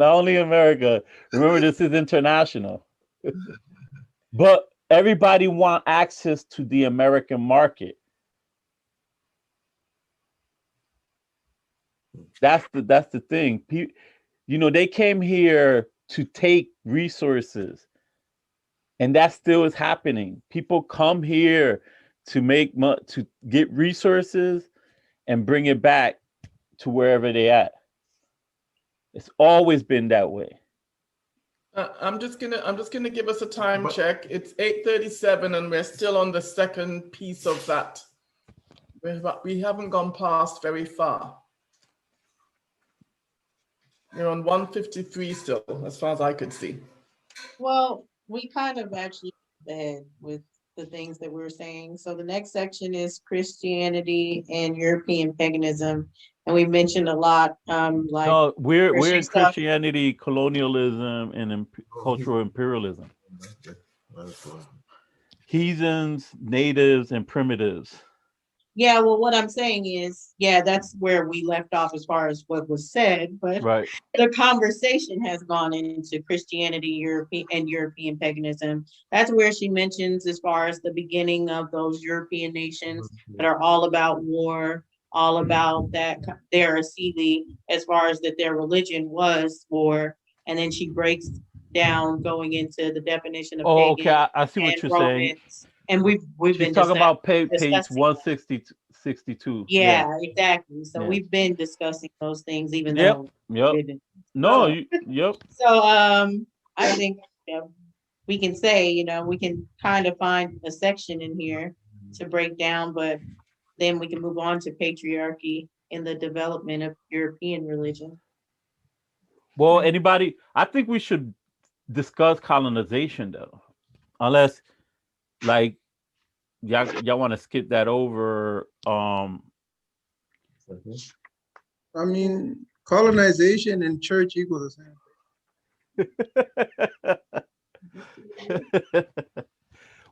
Speaker 2: only America. Remember, this is international. But everybody want access to the American market. That's the thing. You know, they came here to take resources, and that still is happening. People come here to to get resources and bring it back to wherever they at. It's always been that way.
Speaker 1: I'm just gonna give us a time check. It's 8:37, and we're still on the second piece of that. We haven't gone past very far. We're on 153 still, as far as I could see.
Speaker 6: Well, we kind of actually ahead with the things that we're saying. So the next section is Christianity and European paganism. And we mentioned a lot, like
Speaker 2: No, we're
Speaker 6: Christian
Speaker 2: in
Speaker 6: stuff.
Speaker 2: Christianity, colonialism, and cultural imperialism. Heathens, natives, and primitives.
Speaker 6: Yeah, well, what I'm saying is, yeah, that's where we left off as far as what was said, but
Speaker 2: Right.
Speaker 6: the conversation has gone into Christianity, European paganism. That's where she mentions as far as the beginning of those European nations that are all about war, all about that they're a Sealy, as far as that their religion was war. And then she breaks down going into the definition of
Speaker 2: Oh,
Speaker 6: pagan
Speaker 2: okay. I see what
Speaker 6: and
Speaker 2: you're saying.
Speaker 6: Romans. And we've
Speaker 2: She's
Speaker 6: been
Speaker 2: talking about page
Speaker 6: discussing
Speaker 2: 162.
Speaker 6: yeah, exactly. So
Speaker 2: Yeah.
Speaker 6: we've been discussing those things, even
Speaker 2: Yep.
Speaker 6: though
Speaker 2: Yep.
Speaker 6: we didn't.
Speaker 2: No,
Speaker 6: So-
Speaker 2: yep.
Speaker 6: So I think we can say, we can kind of find a section in here to break down, but then we can move on to patriarchy in the development of European religion.
Speaker 2: Well, anybody, I think we should discuss colonization though. Unless like y'all want to skip that over.
Speaker 9: I mean, colonization and church equal the same.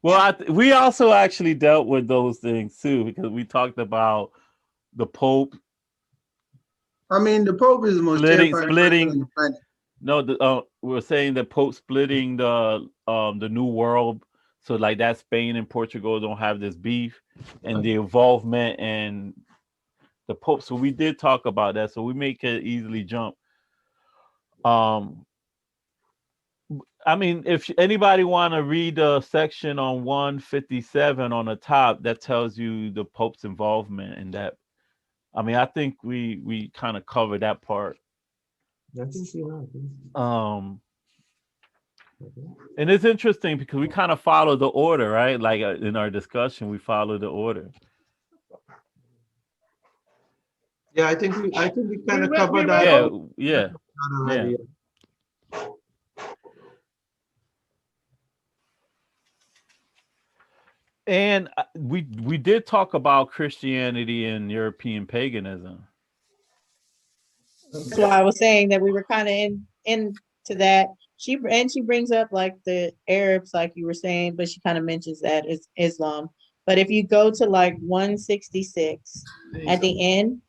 Speaker 2: Well, we also actually dealt with those things too, because we talked about the Pope.
Speaker 9: I mean, the Pope is the most terrifying person on the planet.
Speaker 2: No, we're saying the Pope splitting the New World, so like that Spain and Portugal don't have this beef, and the involvement and the Pope. So we did talk about that. So we may could easily jump. I mean, if anybody want to read the section on 157 on the top, that tells you the Pope's involvement in that. I mean, I think we kind of covered that part. And it's interesting because we kind of follow the order, right? Like in our discussion, we follow the order.
Speaker 3: Yeah, I think we kind of covered that.
Speaker 2: Yeah. And we did talk about Christianity and European paganism.
Speaker 6: So I was saying that we were kind of into that. She brings up like the Arabs, like you were saying, but she kind of mentions that it's Islam. But if you go to like 166 at the end,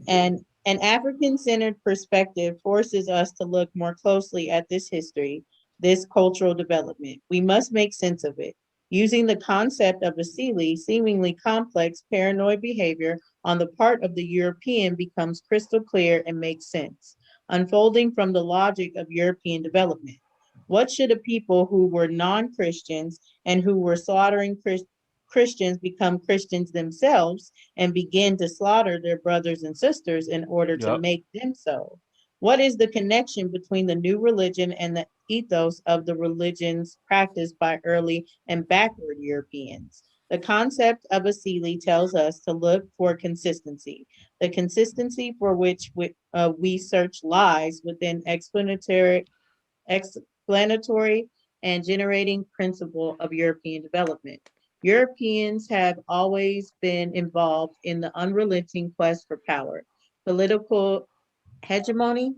Speaker 6: and an African-centered perspective forces us to look more closely at this history, this cultural development. We must make sense of it. Using the concept of a seemingly complex paranoid behavior on the part of the European becomes crystal clear and makes sense, unfolding from the logic of European development. What should a people who were non-Christians and who were slaughtering Christians become Christians themselves and begin to slaughter their brothers and sisters in order to make them so? What is the connection between the new religion and the ethos of the religions practiced by early and backward Europeans? The concept of a Sealy tells us to look for consistency. The consistency for which we search lies within explanatory and generating principle of European development. Europeans have always been involved in the unrelenting quest for power, political hegemony,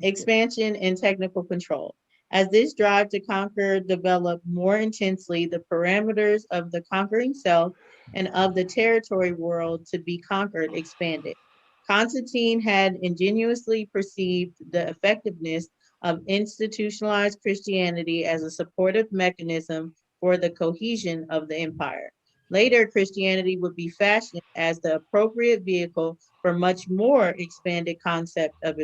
Speaker 6: expansion, and technical control. As this drive to conquer developed more intensely, the parameters of the conquering self and of the territory world to be conquered expanded. Constantine had ingenuously perceived the effectiveness of institutionalized Christianity as a supportive mechanism for the cohesion of the empire. Later, Christianity would be fashioned as the appropriate vehicle for much more expanded concept of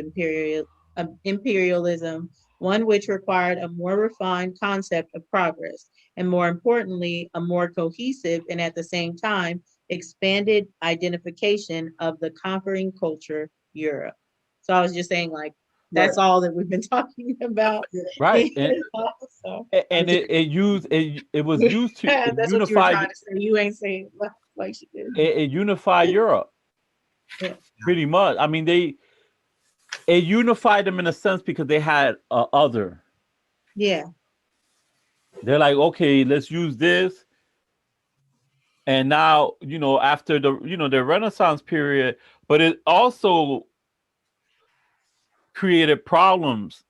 Speaker 6: imperialism, one which required a more refined concept of progress, and more importantly, a more cohesive and at the same time expanded identification of the conquering culture, Europe. So I was just saying, like, that's all that we've been talking about.
Speaker 2: Right. And
Speaker 6: So,
Speaker 2: and it was used to
Speaker 6: that's what you were
Speaker 2: unify
Speaker 6: trying to say. You ain't saying like she did.
Speaker 2: it unified Europe.
Speaker 6: Yeah.
Speaker 2: Pretty much. I mean, it unified them in a sense because they had a other.
Speaker 6: Yeah.
Speaker 2: They're like, okay, let's use this. And now, after the Renaissance period, but it also created problems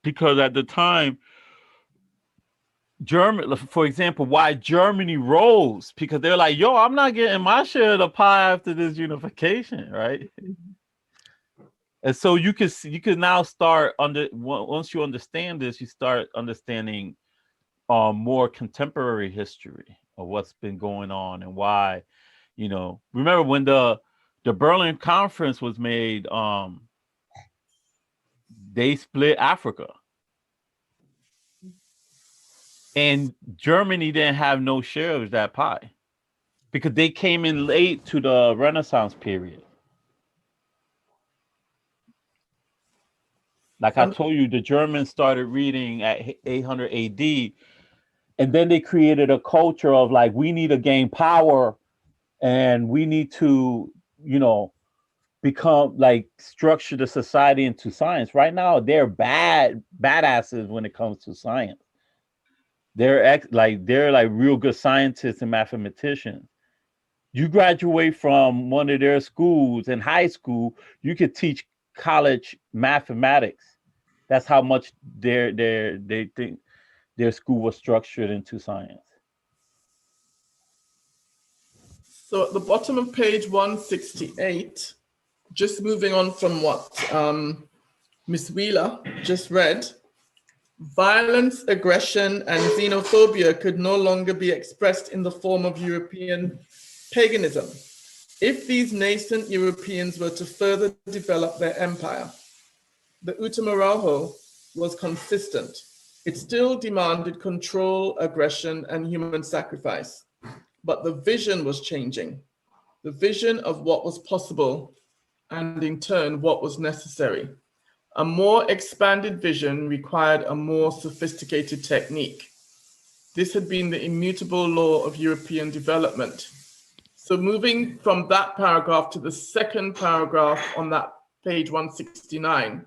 Speaker 2: because at the time, Germany, for example, why Germany rose, because they're like, yo, I'm not getting my share of the pie after this unification, right? And so you could now start once you understand this, you start understanding more contemporary history of what's been going on and why, remember when the Berlin Conference was made, they split Africa. And Germany didn't have no share of that pie because they came in late to the Renaissance period. Like I told you, the Germans started reading at 800 AD, and then they created a culture of like, we need to gain power and we need to, become like structure the society into science. Right now, they're badasses when it comes to science. They're like real good scientists and mathematicians. You graduate from one of their schools in high school, you could teach college mathematics. That's how much they think their school was structured into science.
Speaker 1: So at the bottom of page 168, just moving on from what Ms. Wheeler just read, violence, aggression, and xenophobia could no longer be expressed in the form of European paganism. If these nascent Europeans were to further develop their empire, the Utamarajo was consistent. It still demanded control, aggression, and human sacrifice. But the vision was changing, the vision of what was possible, and in turn, what was necessary. A more expanded vision required a more sophisticated technique. This had been the immutable law of European development. So moving from that paragraph to the second paragraph on that page 169,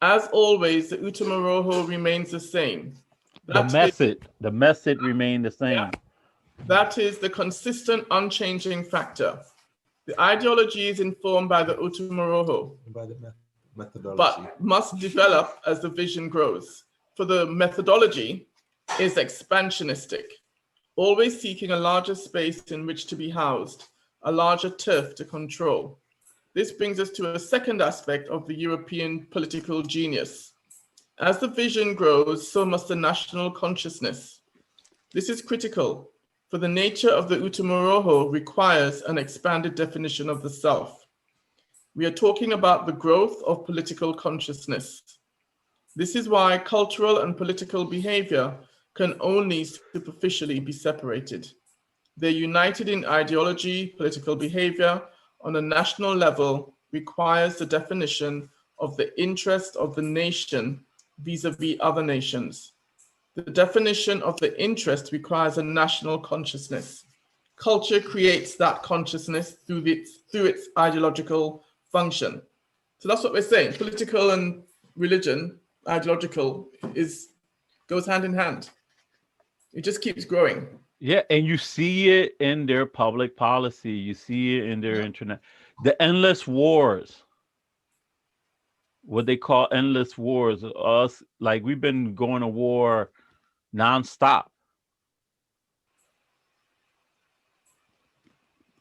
Speaker 1: as always, the Utamarajo remains the same.
Speaker 2: The method remained the same.
Speaker 1: Yeah. That is the consistent, unchanging factor. The ideology is informed by the Utamarajo,
Speaker 3: By the methodology.
Speaker 1: but must develop as the vision grows. For the methodology is expansionistic, always seeking a larger space in which to be housed, a larger turf to control. This brings us to a second aspect of the European political genius. As the vision grows, so must the national consciousness. This is critical, for the nature of the Utamarajo requires an expanded definition of the self. We are talking about the growth of political consciousness. This is why cultural and political behavior can only superficially be separated. They're united in ideology. Political behavior on a national level requires the definition of the interest of the nation vis-a-vis other nations. The definition of the interest requires a national consciousness. Culture creates that consciousness through its ideological function. So that's what we're saying. Political and religion, ideological, goes hand in hand. It just keeps growing.
Speaker 2: Yeah, and you see it in their public policy. You see it in their internet. The endless wars. What they call endless wars. Us, like we've been going to war nonstop.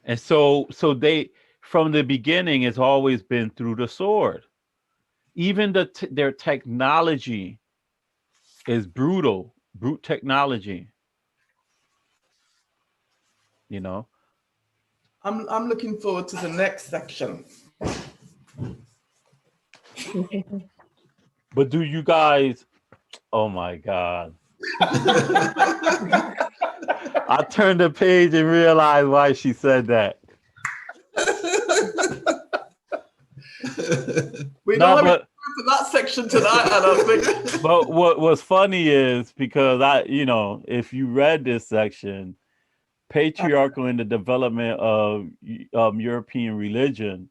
Speaker 2: And so they, from the beginning, it's always been through the sword. Even their technology is brute technology.
Speaker 1: I'm looking forward to the next section
Speaker 2: But do you guys? Oh my God! I turned the page and realized why she said that.
Speaker 1: We
Speaker 2: No,
Speaker 1: don't have
Speaker 2: but
Speaker 1: to that section tonight, I don't think.
Speaker 2: but what's funny is because if you read this section, patriarchal in the development of European religion,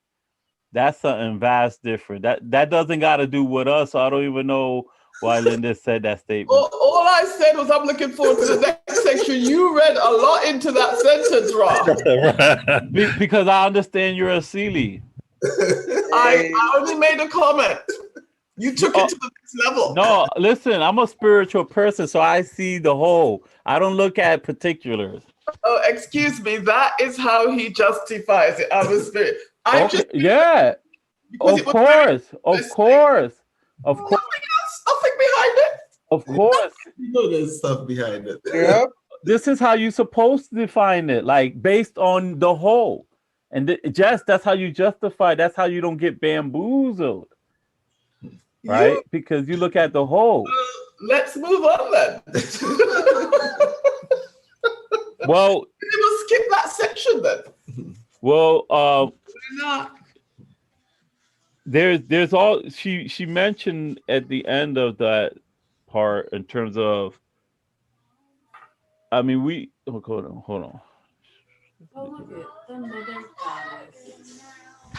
Speaker 2: that's something vast different. That doesn't got to do with us. So I don't even know why Linda said that statement.
Speaker 1: All I said was I'm looking forward to the next section. You read a lot into that sentence, Rob.
Speaker 2: Because I understand you're a Sealy.
Speaker 1: I only made a comment. You took it to the next level.
Speaker 2: No, listen, I'm a spiritual person, so I see the whole. I don't look at particulars.
Speaker 1: Oh, excuse me. That is how he justifies it. I'm a spirit.
Speaker 2: Yeah. Of course.
Speaker 1: Nothing behind it.
Speaker 2: Of course.
Speaker 3: You know there's stuff behind it.
Speaker 9: Yep.
Speaker 2: This is how you're supposed to define it, like based on the whole. And that's how you justify. That's how you don't get bamboozled. Right? Because you look at the whole.
Speaker 1: Let's move on then.
Speaker 2: Well,
Speaker 1: we will skip that section then.
Speaker 2: Well, there's all she mentioned at the end of that part in terms of. I mean, hold on.
Speaker 10: Oh, look at the mother goddess.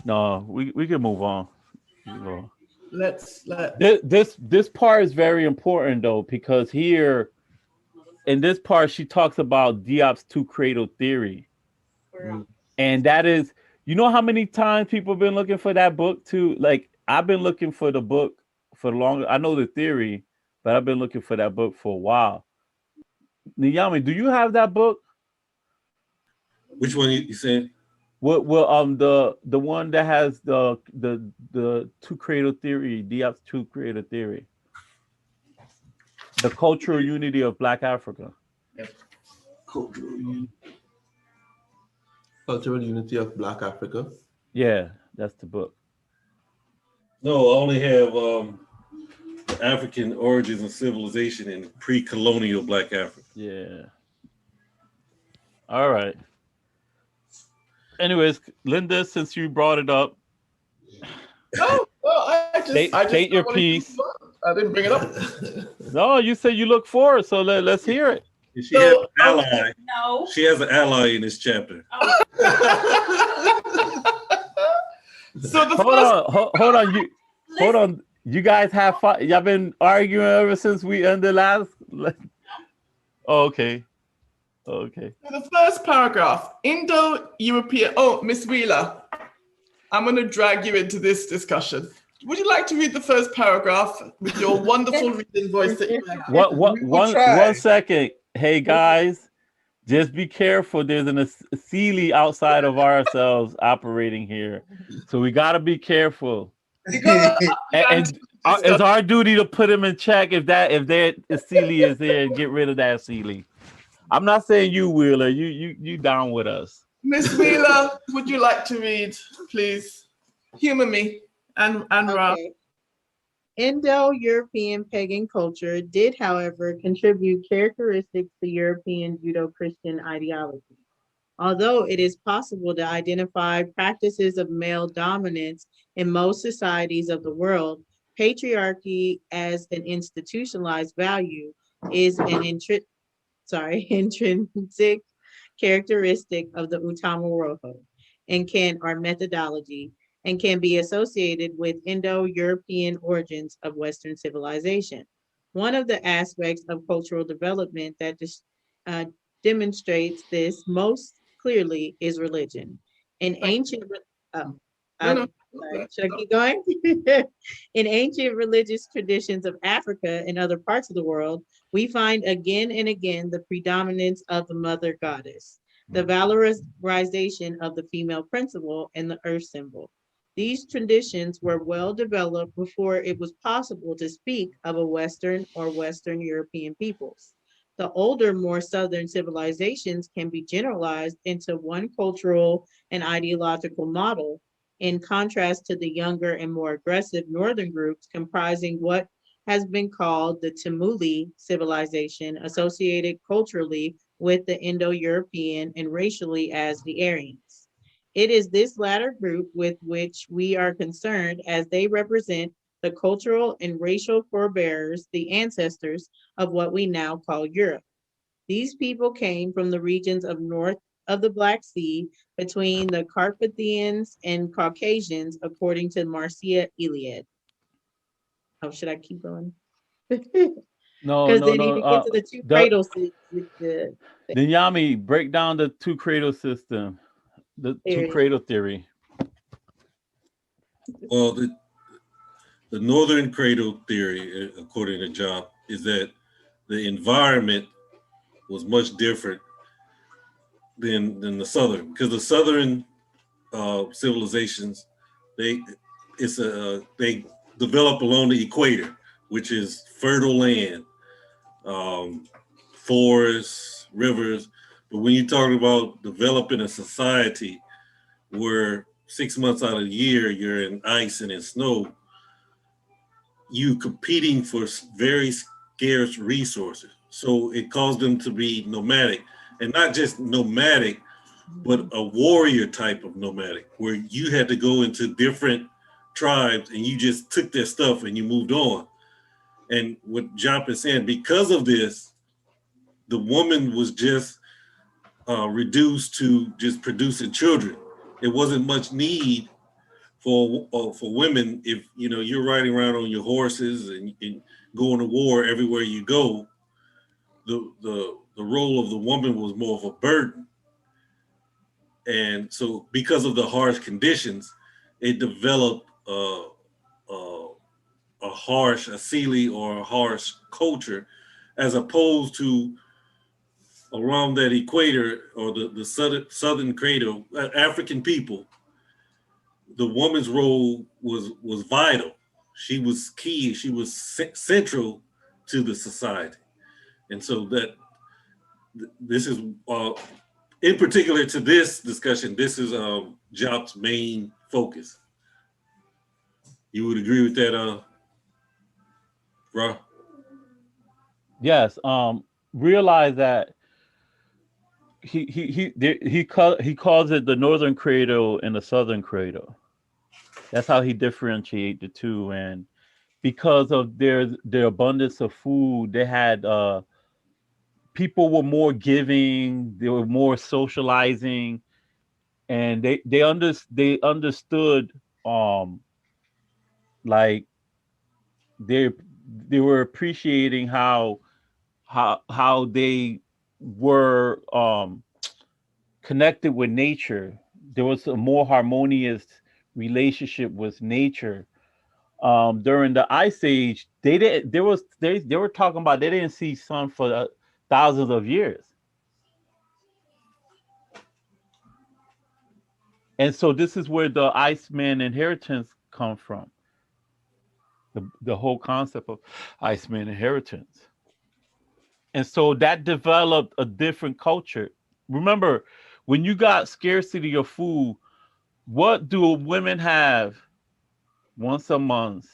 Speaker 2: No, we can move on.
Speaker 1: Let's
Speaker 2: This part is very important though, because here in this part she talks about Diop's two cradle theory. And that is, you know how many times people have been looking for that book too? Like I've been looking for the book for long. I know the theory, but I've been looking for that book for a while. Niyami, do you have that book?
Speaker 7: Which one you saying?
Speaker 2: What the one that has the two cradle theory, Diop's two cradle theory. The cultural unity of Black Africa.
Speaker 3: Cultural unity of Black Africa.
Speaker 2: Yeah, that's the book.
Speaker 7: No, I only have the African origins and civilization in pre-colonial Black Africa.
Speaker 2: Yeah. All right. Anyways, Linda, since you brought it up,
Speaker 1: I just
Speaker 2: state your piece.
Speaker 1: I didn't bring it up.
Speaker 2: No, you said you look forward, so let's hear it.
Speaker 7: She has an ally.
Speaker 10: No.
Speaker 7: She has an ally in this chapter.
Speaker 1: So the
Speaker 2: hold on. Hold on. You guys have fun. Y'all been arguing ever since we ended last. Oh, okay. Okay.
Speaker 1: The first paragraph, Indo-European. Oh, Miss Wheeler, I'm going to drag you into this discussion. Would you like to read the first paragraph with your wonderful reading voice that you have?
Speaker 2: One second. Hey guys, just be careful. There's a Sealy outside of ourselves operating here, so we got to be careful. And it's our duty to put him in check if Sealy is there and get rid of that Sealy. I'm not saying you, Wheeler. You down with us.
Speaker 1: Miss Wheeler, would you like to read, please? Humor me and Rob.
Speaker 6: Okay. Indo-European pagan culture did, however, contribute characteristics to European Judeo-Christian ideology. Although it is possible to identify practices of male dominance in most societies of the world, patriarchy as an institutionalized value is an intrinsic characteristic of the Utama methodology, and can be associated with Indo-European origins of Western civilization. One of the aspects of cultural development that demonstrates this most clearly is religion. In ancient, should I keep going? In ancient religious traditions of Africa and other parts of the world, we find again and again the predominance of the mother goddess, the valorization of the female principle, and the earth symbol. These traditions were well developed before it was possible to speak of a Western or Western European peoples. The older, more Southern civilizations can be generalized into one cultural and ideological model. in contrast to the younger and more aggressive northern groups comprising what has been called the Timuli civilization, associated culturally with the Indo-European and racially as the Aryans. It is this latter group with which we are concerned, as they represent the cultural and racial forebears, the ancestors of what we now call Europe. These people came from the regions of north of the Black Sea between the Carpathians and Caucasians, according to Marcia Iliad. Oh, should I keep going?
Speaker 2: No,
Speaker 6: Because
Speaker 2: no,
Speaker 6: then
Speaker 2: no.
Speaker 6: even get to the two
Speaker 2: The
Speaker 6: cradle with the
Speaker 2: Yami, break down the two cradle system, the two
Speaker 6: theory.
Speaker 2: cradle theory.
Speaker 7: Well, the northern cradle theory, according to Job, is that the environment was much different than the southern, because the southern civilizations, they develop along the equator, which is fertile land, forests, rivers. But when you talk about developing a society where 6 months out of the year you're in ice and in snow, you competing for very scarce resources. So it caused them to be nomadic, and not just nomadic, but a warrior type of nomadic, where you had to go into different tribes and you just took their stuff and you moved on. And what Jop is saying, because of this, the woman was just reduced to just producing children. It wasn't much need for women. If you're riding around on your horses and going to war everywhere you go, the role of the woman was more of a burden. And so because of the harsh conditions, it developed a harsh, a Sealy or a harsh culture, as opposed to around that equator or the southern cradle, African people, the woman's role was vital. She was key. She was central to the society. And so that this is, in particular to this discussion, this is Jop's main focus. You would agree with that, Ra?
Speaker 2: Yes. Realize that he calls it the northern cradle and the southern cradle. That's how he differentiate the two. And because of their abundance of food, they had people were more giving, they were more socializing, and they understood like they were appreciating how they were connected with nature. There was a more harmonious relationship with nature. During the Ice Age, they were talking about they didn't see sun for thousands of years. And so this is where the Iceman inheritance come from. The whole concept of Iceman inheritance. And so that developed a different culture. Remember, when you got scarcity of food, what do women have once a month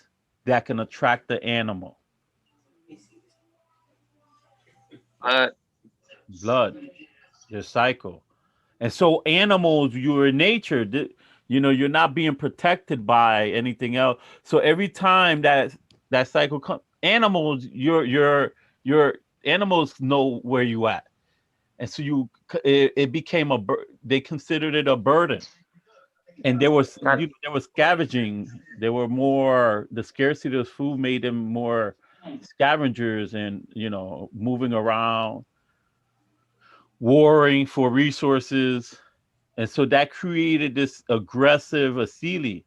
Speaker 2: that can attract the animal? Blood, their cycle. And so animals, you're in nature, you're not being protected by anything else. So every time that cycle comes, animals, your animals know where you at. And so it became they considered it a burden. And there was scavenging. There were more, the scarcity of food made them more scavengers and, moving around, warring for resources. And so that created this aggressive Asili.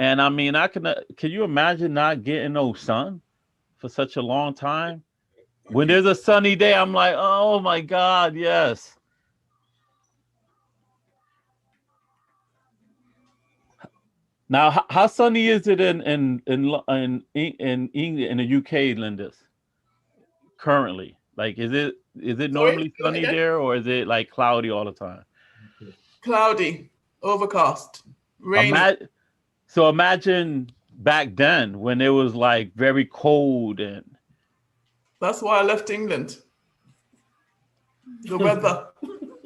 Speaker 2: And I mean, can you imagine not getting no sun for such a long time? When there's a sunny day, I'm like, oh my God, yes. Now, how sunny is it in England, in the UK, Lindis? Currently, like, is it normally sunny there, or is it like cloudy all the time?
Speaker 1: Cloudy, overcast, rainy.
Speaker 2: So imagine back then when it was like very cold and
Speaker 1: That's why I left England. The weather.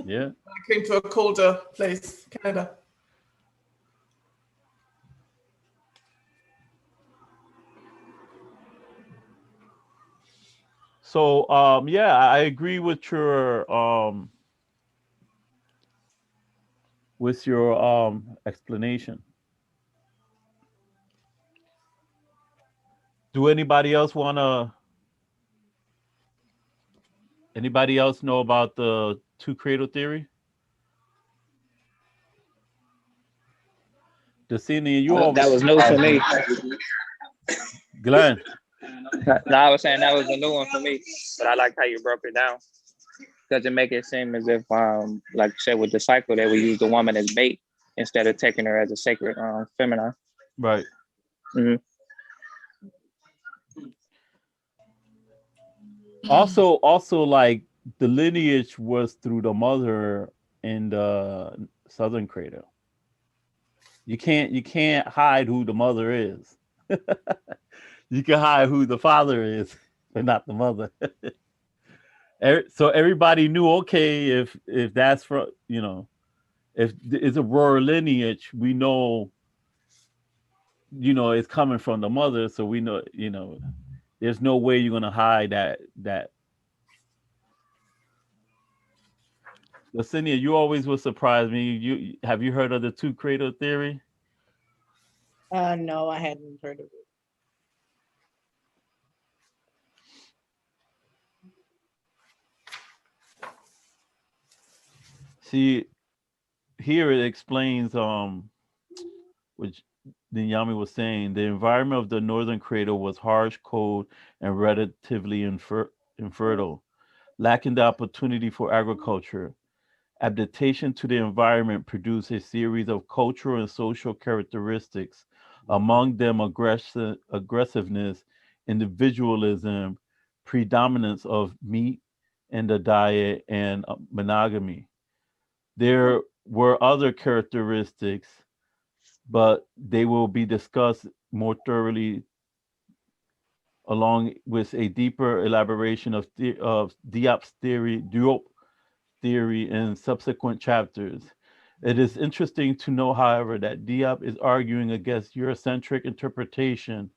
Speaker 2: yeah.
Speaker 1: I came to a colder place, Canada.
Speaker 2: So yeah, I agree with your explanation. Do anybody else know about the two cradle theory? Destiny, you always
Speaker 5: That was new for me.
Speaker 2: Glenn.
Speaker 5: No, I was saying that was a new one for me, but I like how you broke it down because it make it seem as if, like you said, with the cycle, that we use the woman as bait instead of taking her as a sacred feminine.
Speaker 2: Right.
Speaker 5: hmm
Speaker 2: Also, like the lineage was through the mother in the southern cradle. You can't hide who the mother is. You can hide who the father is, but not the mother. So everybody knew, okay, if that's from, if it's a rural lineage, we know, it's coming from the mother, so we know, there's no way you're gonna hide that. Lacinia, you always would surprise me. Have you heard of the two cradle theory?
Speaker 6: No, I hadn't heard of it.
Speaker 2: See, here it explains which Ninyami was saying, the environment of the northern cradle was harsh, cold, and relatively infertile, lacking the opportunity for agriculture. Adaptation to the environment produced a series of cultural and social characteristics, among them aggressiveness, individualism, predominance of meat in the diet, and monogamy. There were other characteristics, but they will be discussed more thoroughly along with a deeper elaboration of Diop's Diop theory in subsequent chapters. It is interesting to know, however, that Diop is arguing against Eurocentric interpretation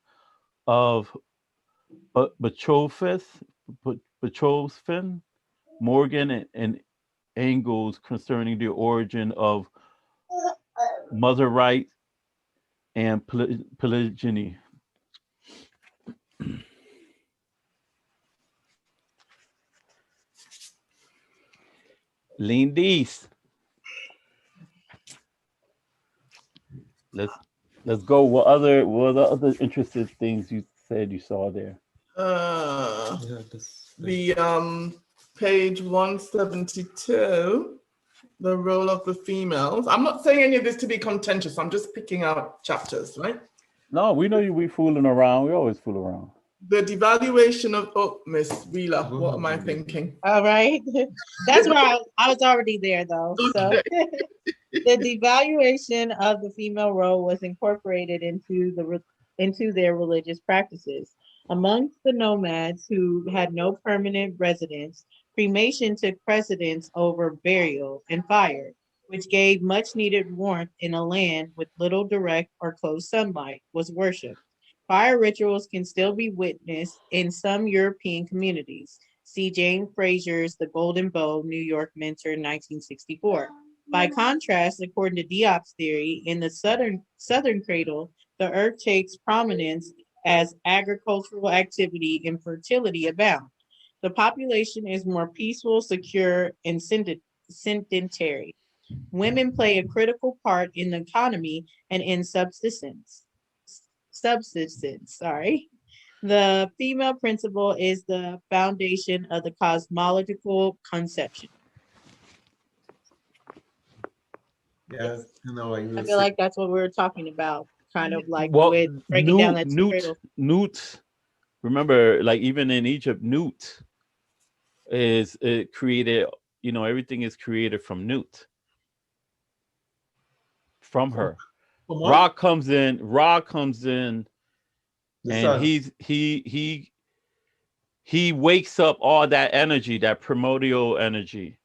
Speaker 2: of Bachofin, Morgan, and Engels concerning the origin of mother rights and polygyny. Lindis. Let's go. What are the other interesting things you said you saw there?
Speaker 1: The page 172, the role of the females. I'm not saying any of this to be contentious. I'm just picking out chapters, right?
Speaker 2: No, we know we fooling around. We always fool around.
Speaker 1: The devaluation of, Miss Wheeler, what am I thinking?
Speaker 6: All right. That's where I was already there though. So the devaluation of the female role was incorporated into their religious practices. Amongst the nomads who had no permanent residence, cremation took precedence over burial, and fire, which gave much needed warmth in a land with little direct or close sunlight, was worshipped. Fire rituals can still be witnessed in some European communities. See Jane Frazier's The Golden Bow, New York Mentor, 1964. By contrast, according to Diop's theory, in the southern cradle, the earth takes prominence as agricultural activity and fertility abound. The population is more peaceful, secure, and sedentary. Women play a critical part in the economy and in subsistence. The female principle is the foundation of the cosmological conception.
Speaker 3: Yes,
Speaker 6: I feel like that's what we were talking about, kind of like
Speaker 2: Well,
Speaker 6: with breaking down that cradle.
Speaker 2: Newt. Remember, like even in Egypt, Newt is created. Everything is created from Newt, from her. Ra comes in.
Speaker 3: The
Speaker 2: And
Speaker 3: sun.
Speaker 2: he wakes up all that energy, that primordial energy,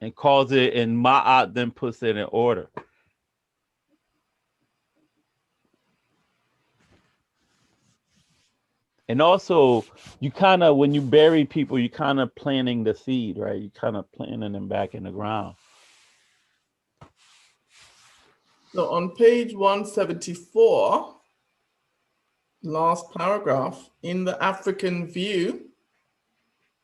Speaker 2: and calls it, and Ma'at then puts it in order. And also, you kind of, when you bury people, you kind of planting the seed, right? You kind of planting them back in the ground.
Speaker 1: So on page 174, last paragraph, in the African view,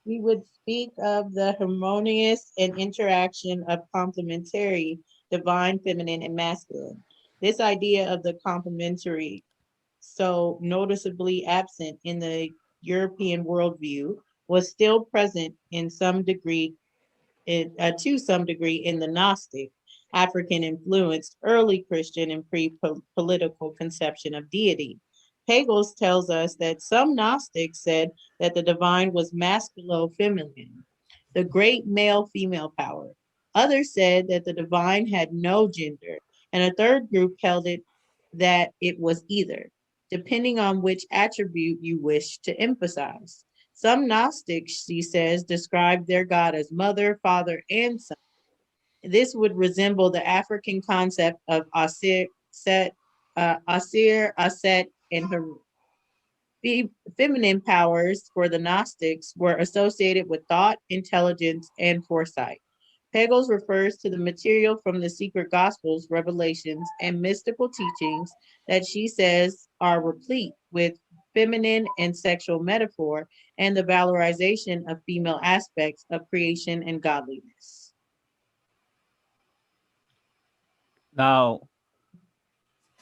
Speaker 6: We would speak of the harmonious and interaction of complementary divine feminine and masculine. This idea of the complementary, so noticeably absent in the European worldview, was still present in some degree, to some degree in the Gnostic, African-influenced early Christian and pre-political conception of deity. Pagels tells us that some Gnostics said that the divine was masculo-feminine, the great male-female power. Others said that the divine had no gender, and a third group held it that it was either, depending on which attribute you wish to emphasize. Some Gnostics, she says, describe their God as mother, father, and son. This would resemble the African concept of Asir, Aset, and her feminine powers for the Gnostics were associated with thought, intelligence, and foresight. Pagels refers to the material from the secret gospels, revelations, and mystical teachings that she says are replete with feminine and sexual metaphor and the valorization of female aspects of creation and godliness.
Speaker 2: Now,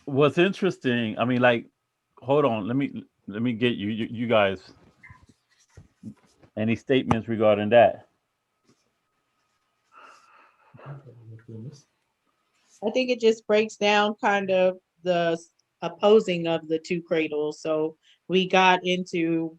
Speaker 2: what's interesting, I mean, like, hold on, let me get you guys any statements regarding that.
Speaker 6: I think it just breaks down kind of the opposing of the two cradles. So we got into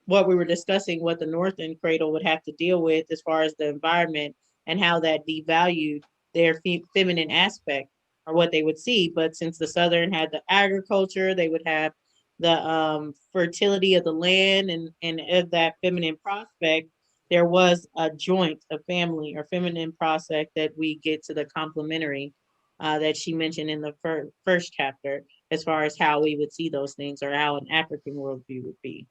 Speaker 6: what we were discussing, what the northern cradle would have to deal with as far as the environment and how that devalued their feminine aspect or what they would see. But since the southern had the agriculture, they would have the fertility of the land and of that feminine prospect. There was a joint, a family or feminine prospect that we get to the complementary that she mentioned in the first chapter, as far as how we would see those things or how an African worldview would be.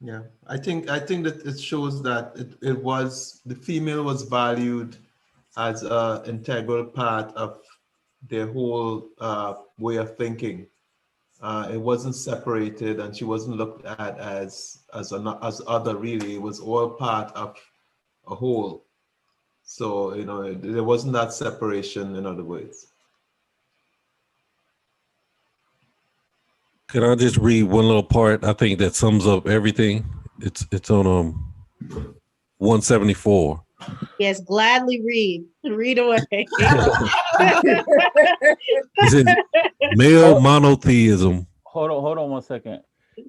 Speaker 3: Yeah, I think that it shows that it was, the female was valued as an integral part of their whole way of thinking. It wasn't separated, and she wasn't looked at as other. Really, it was all part of a whole. So there wasn't that separation. In other words.
Speaker 8: Can I just read one little part? I think that sums up everything. It's on 174.
Speaker 6: Yes, gladly read. Read away.
Speaker 8: It says male monotheism.
Speaker 2: Hold on 1 second.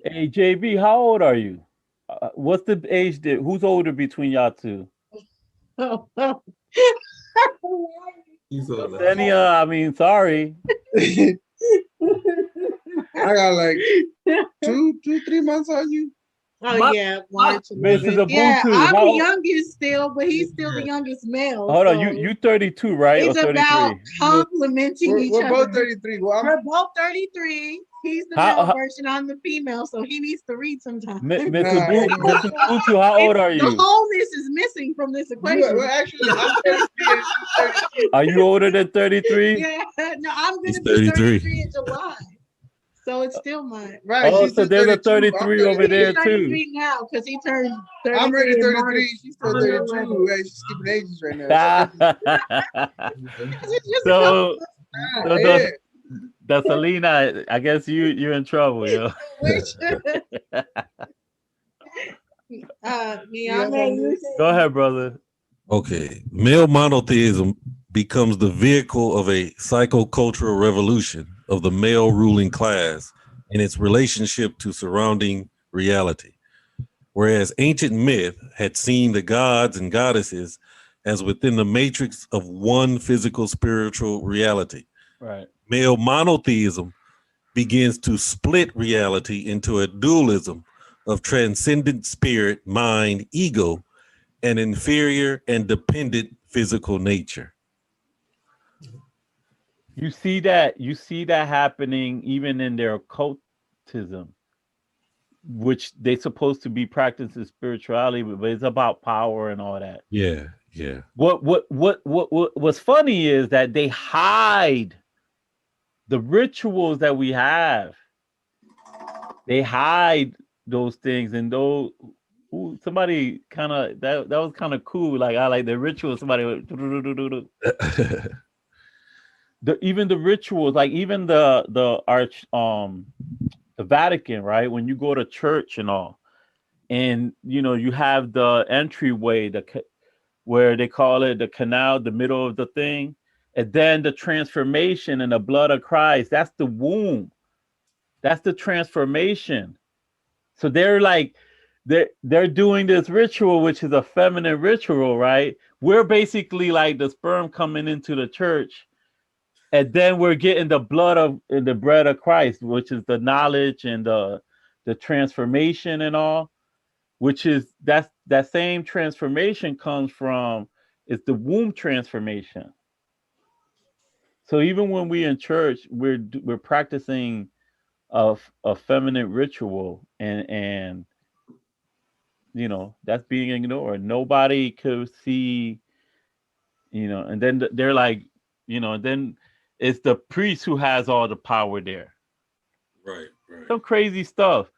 Speaker 2: Hey, JB, how old are you? What's the age who's older between y'all two? Ksenia, I mean, sorry.
Speaker 9: I got like 3 months on you.
Speaker 6: Oh yeah, March 11th. Yeah, I'm the youngest still, but he's still the youngest male.
Speaker 2: Hold on, you 32, right?
Speaker 6: It's about complimenting each other.
Speaker 9: We're both 33. Well,
Speaker 6: we're both 33. He's the male version, I'm the female, so he needs to read sometime.
Speaker 2: Mr. Butu, how old are you?
Speaker 6: The wholeness is missing from this equation.
Speaker 9: Well, actually, I'm 33.
Speaker 2: Are you older than 33?
Speaker 6: Yeah, no, I'm going to be 33 in July. So it's still mine.
Speaker 9: Right.
Speaker 2: Oh, so there's a 33 over there too.
Speaker 6: He's 33 now because he turned 33.
Speaker 9: I'm ready 33. She's still 32. Hey, she's skipping ages right now.
Speaker 2: So that's Alina. I guess you're in trouble, yo. Go ahead, brother.
Speaker 8: Okay. Male monotheism becomes the vehicle of a psychocultural revolution of the male ruling class in its relationship to surrounding reality. Whereas ancient myth had seen the gods and goddesses as within the matrix of one physical spiritual reality.
Speaker 2: Right.
Speaker 8: Male monotheism begins to split reality into a dualism of transcendent spirit, mind, ego, and inferior and dependent physical nature.
Speaker 2: You see that happening even in their occultism, which they supposed to be practicing spirituality, but it's about power and all that.
Speaker 8: Yeah, yeah.
Speaker 2: What's funny is that they hide the rituals that we have. They hide those things, and those somebody kind of that was kind of cool. Like I like the rituals. Somebody went, even the rituals, like even the Vatican, right? When you go to church and all, and you have the entryway, where they call it the canal, the middle of the thing, and then the transformation and the blood of Christ. That's the womb. That's the transformation. So they're like, they're doing this ritual, which is a feminine ritual, right? We're basically like the sperm coming into the church, and then we're getting the blood of the bread of Christ, which is the knowledge and the transformation and all, which is that same transformation comes from is the womb transformation. So even when we in church, we're practicing a feminine ritual, and that's being ignored. Nobody could see, and then they're like, and then it's the priest who has all the power there.
Speaker 7: Right.
Speaker 2: Some crazy stuff.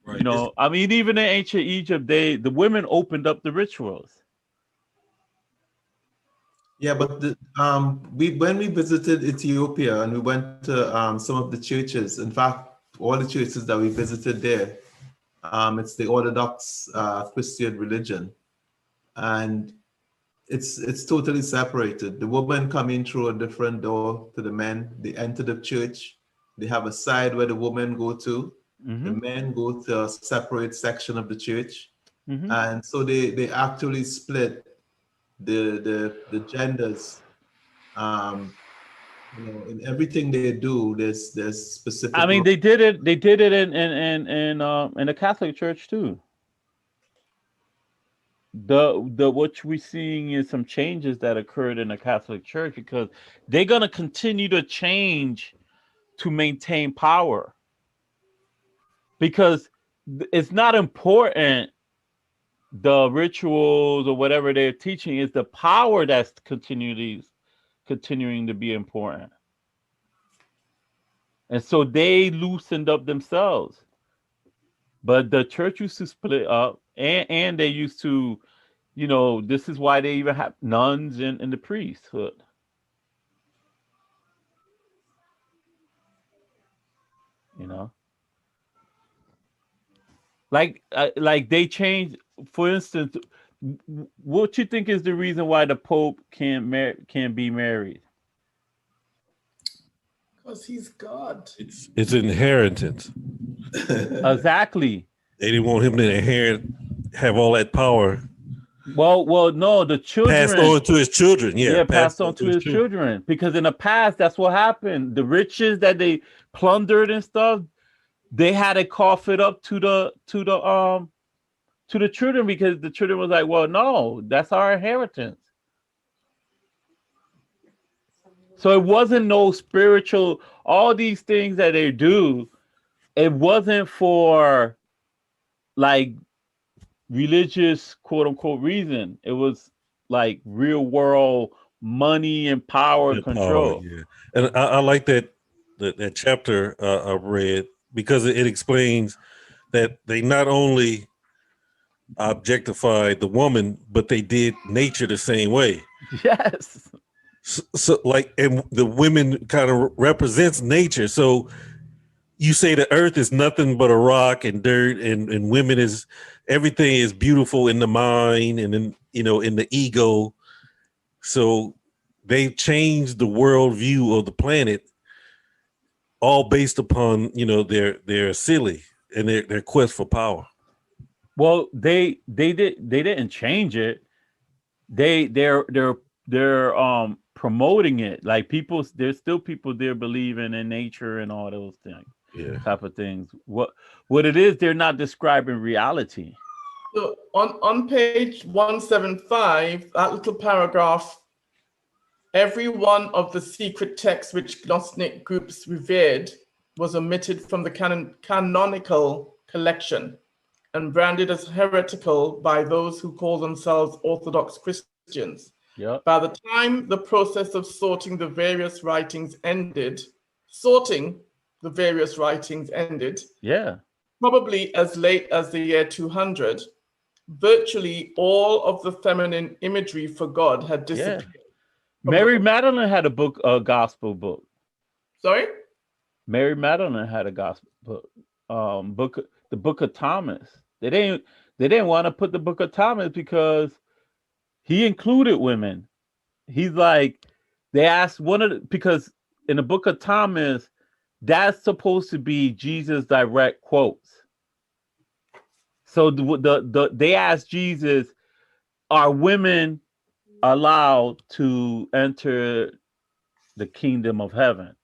Speaker 7: Right.
Speaker 2: I mean, even in ancient Egypt, the women opened up the rituals.
Speaker 3: Yeah, but when we visited Ethiopia and we went to some of the churches, in fact, all the churches that we visited there, it's the Orthodox Christian religion, and it's totally separated. The women come in through a different door to the men. They enter the church. They have a side where the women go to.
Speaker 2: Mm-hmm.
Speaker 3: The men go to a separate section of the church,
Speaker 2: Mm-hmm.
Speaker 3: and so they actually split the genders. In everything they do, there's specific.
Speaker 2: I mean, they did it in the Catholic Church too. What we're seeing is some changes that occurred in the Catholic Church, because they're gonna continue to change to maintain power, because it's not important the rituals or whatever they're teaching, is the power that's continuing to be important. And so they loosened up themselves. But the church used to split up, and they used to, this is why they even have nuns in the priesthood. Like they changed. For instance, what you think is the reason why the Pope can't be married?
Speaker 1: Because he's God.
Speaker 8: It's inheritance.
Speaker 2: Exactly.
Speaker 8: They didn't want him to have all that power.
Speaker 2: Well, no, the children
Speaker 8: passed on to his children. Yeah,
Speaker 2: passed on to his children. Because in the past, that's what happened. The riches that they plundered and stuff, they had to cough it up to the children, because the children was like, well, no, that's our inheritance. So it wasn't no spiritual, all these things that they do, it wasn't for like religious quote unquote reason. It was like real world money and power and control.
Speaker 8: Yeah. And I like that chapter I read, because it explains that they not only objectified the woman, but they did nature the same way.
Speaker 2: Yes.
Speaker 8: So like, and the women kind of represents nature. So you say the earth is nothing but a rock and dirt, and women is everything is beautiful in the mind and in the ego. So they've changed the worldview of the planet, all based upon their silly and their quest for power.
Speaker 2: Well, they didn't change it. they're promoting it. Like people, there's still people there believing in nature and all those things, type of things. What it is, they're not describing reality.
Speaker 1: So on page 175, that little paragraph, every one of the secret texts which Gnostic groups revered was omitted from the canonical collection and branded as heretical by those who call themselves Orthodox Christians.
Speaker 2: Yep.
Speaker 1: By the time the process of sorting the various writings ended,
Speaker 2: Yeah.
Speaker 1: probably as late as the year 200, virtually all of the feminine imagery for God had disappeared.
Speaker 2: Mary Magdalene had a book, a gospel book.
Speaker 1: Sorry?
Speaker 2: Mary Magdalene had a gospel book. The Book of Thomas. They didn't want to put the Book of Thomas because he included women. He's like, they asked because in the Book of Thomas, that's supposed to be Jesus' direct quotes. So they asked Jesus, are women allowed to enter the kingdom of heaven?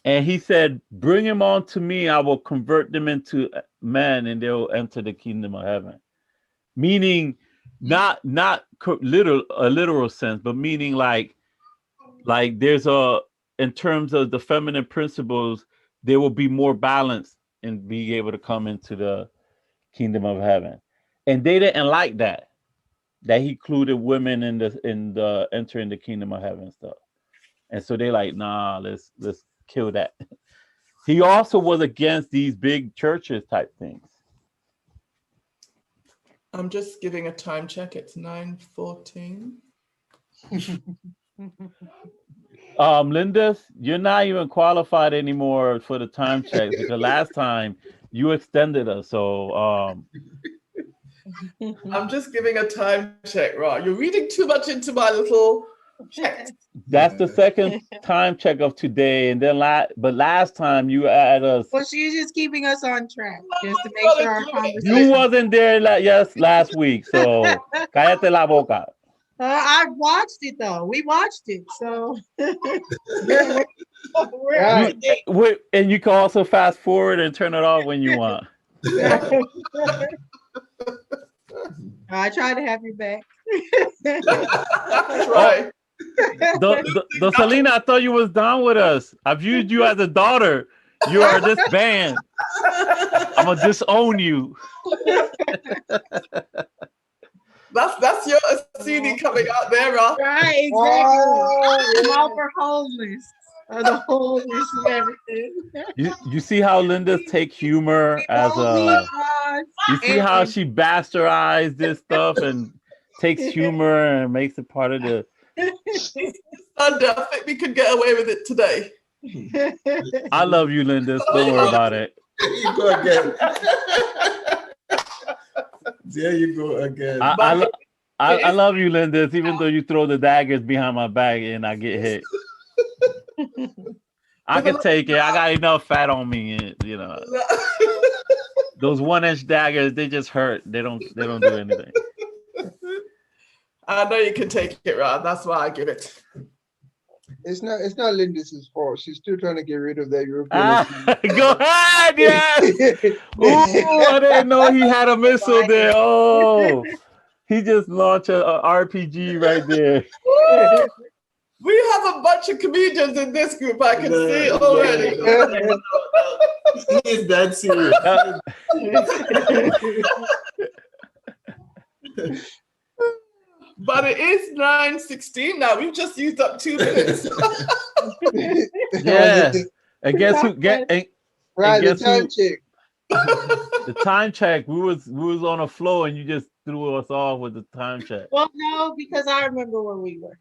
Speaker 2: And he said, bring them on to me. I will convert them into men and they'll enter the kingdom of heaven. Meaning not a literal sense, but meaning like there's in terms of the feminine principles, there will be more balance in being able to come into the kingdom of heaven. And they didn't like that he included women in the entering the kingdom of heaven stuff. And so they like, nah, let's kill that. He also was against these big churches type things.
Speaker 1: I'm just giving a time check. It's 9:14.
Speaker 2: Linda, you're not even qualified anymore for the time check because last time you extended us. So
Speaker 1: I'm just giving a time check, right? You're reading too much into my little check.
Speaker 2: That's the second time check of today, and then last time you had us.
Speaker 6: Well, she's just keeping us on track, just to make sure our conversation.
Speaker 2: You wasn't there last week, so cállate la boca.
Speaker 6: I watched it though. We watched it, so.
Speaker 2: And you can also fast forward and turn it off when you want.
Speaker 6: I try to have you back.
Speaker 1: Right.
Speaker 2: Selena, I thought you was down with us. I viewed you as a daughter. You are this band. I'm gonna disown you.
Speaker 1: That's your CD coming out there, Ra.
Speaker 6: Right, exactly. I'm all for wholeness. The wholeness of everything.
Speaker 2: You see how Linda take humor as a. You see how she bastardized this stuff and takes humor and makes it part of the.
Speaker 1: I think we could get away with it today.
Speaker 2: I love you, Linda. Don't worry about it.
Speaker 3: There you go again. There you go again.
Speaker 2: I love you, Linda, even though you throw the daggers behind my back and I get hit. I can take it. I got enough fat on me, and, you know. Those 1-inch daggers, they just hurt. They don't do anything.
Speaker 1: I know you can take it, Rod. That's why I give it.
Speaker 9: It's not Linda's fault. She's still trying to get rid of that European.
Speaker 2: Go ahead, yes. Ooh, I didn't know he had a missile there. Oh, he just launched a RPG right there.
Speaker 1: We have a bunch of comedians in this group. I can see it already.
Speaker 3: He is that serious.
Speaker 1: But it is 9:16 now. We've just used up 2 minutes.
Speaker 2: Yeah. And guess who?
Speaker 9: Right, the
Speaker 2: guess
Speaker 9: time
Speaker 2: who?
Speaker 9: check.
Speaker 2: The time check. We was on the floor, and you just threw us off with the time check.
Speaker 6: Well, no, because I remember where we were.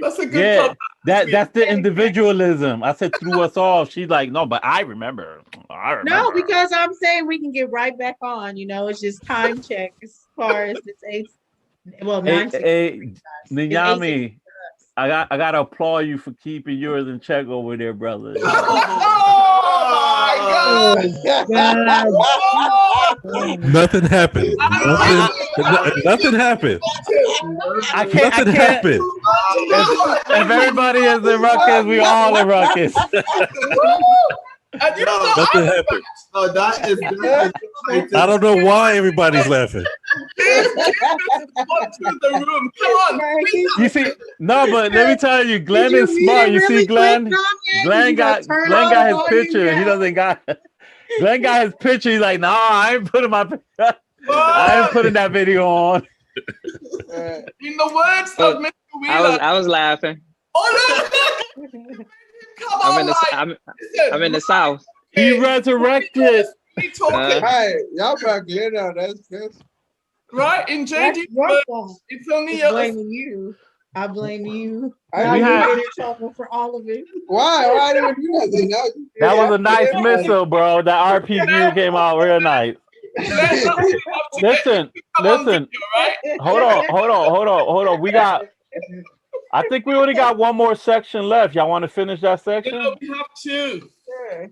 Speaker 1: That's a good
Speaker 2: Yeah, that's the individualism. I said threw us off. She's like, no, but I remember.
Speaker 6: No, because I'm saying we can get right back on. You know, it's just time check as far as it's 8. Well, 9.
Speaker 2: Hey, Ninyami, I gotta applaud you for keeping yours in check over there, brother.
Speaker 1: Oh my God.
Speaker 4: God.
Speaker 8: Nothing happened. Nothing happened.
Speaker 2: I can't.
Speaker 8: Nothing happened.
Speaker 2: If everybody is in ruckus, we all in ruckus.
Speaker 1: And you know,
Speaker 8: Nothing happened.
Speaker 3: No, that is
Speaker 8: I don't know why everybody's laughing.
Speaker 1: Gone to the room. Come on.
Speaker 2: You see, no, but let me tell you, Glenn is smart. You see, Glenn got his picture. He doesn't got. Glenn got his picture. He's like, no, I ain't putting my. I ain't putting that video on.
Speaker 1: In the words of Mr. Wheeler.
Speaker 5: I was laughing.
Speaker 1: Oh no! Come on,
Speaker 5: I'm in the South.
Speaker 2: He resurrected.
Speaker 1: He talking.
Speaker 9: Hey, y'all back there now. That's
Speaker 1: Right, in
Speaker 6: That's
Speaker 1: JD,
Speaker 6: your fault.
Speaker 1: it's only
Speaker 6: It's blaming you. I blame you.
Speaker 9: I
Speaker 2: We
Speaker 6: Now
Speaker 2: had-
Speaker 6: you get in trouble for all of it.
Speaker 9: why? Why didn't do nothing?
Speaker 2: That was a nice missile, bro. That RPG came out real nice. Listen.
Speaker 1: right?
Speaker 2: Hold on. I think we only got one more section left. Y'all want to finish that section?
Speaker 1: No, we have two.
Speaker 6: Sure.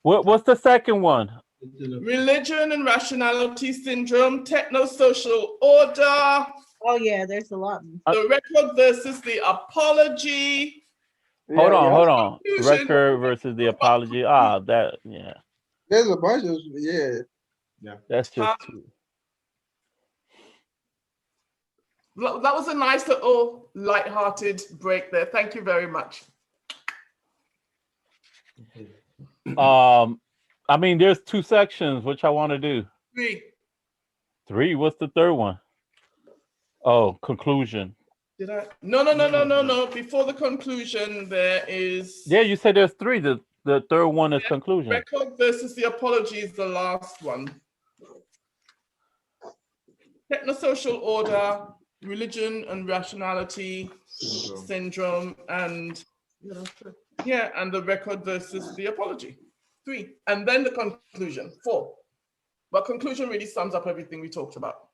Speaker 2: What's the second one?
Speaker 1: Religion and rationality syndrome, techno-social order,
Speaker 6: Oh yeah, there's a lot.
Speaker 1: the record versus the apology.
Speaker 2: Hold on.
Speaker 1: Confusion.
Speaker 2: Record versus the apology. Yeah.
Speaker 9: There's a bunch of
Speaker 2: That's just two.
Speaker 1: That was a nice little light-hearted break there. Thank you very much.
Speaker 2: I mean, there's two sections. Which I want to do. Three. What's the third one? Oh, conclusion.
Speaker 1: Did I? No. Before the conclusion, there is
Speaker 2: Yeah, you said there's three. The third one is conclusion.
Speaker 1: record versus the apology is the last one. Technosocial order, religion and rationality syndrome, and and the record versus the apology. 3, and then the conclusion. 4. But conclusion really sums up everything we talked about.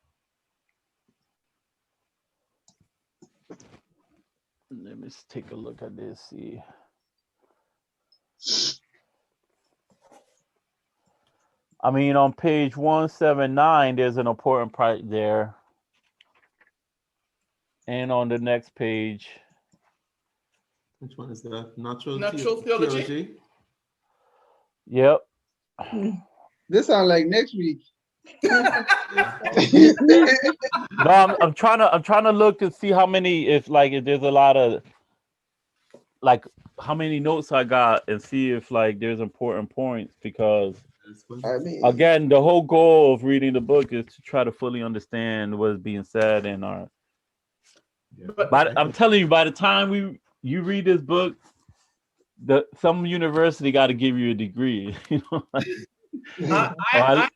Speaker 2: Let me take a look at this. See. I mean, on page 179, there's an important part there. And on the next page.
Speaker 3: Which one is that? Natural
Speaker 1: theology?
Speaker 2: Yep.
Speaker 9: This sounds like next week.
Speaker 2: No, I'm trying to look to see how many, if there's a lot of how many notes I got, and see if there's important points, because again, the whole goal of reading the book is to try to fully understand what is being said in our. But I'm telling you, by the time you read this book, some university got to give you a degree.
Speaker 1: I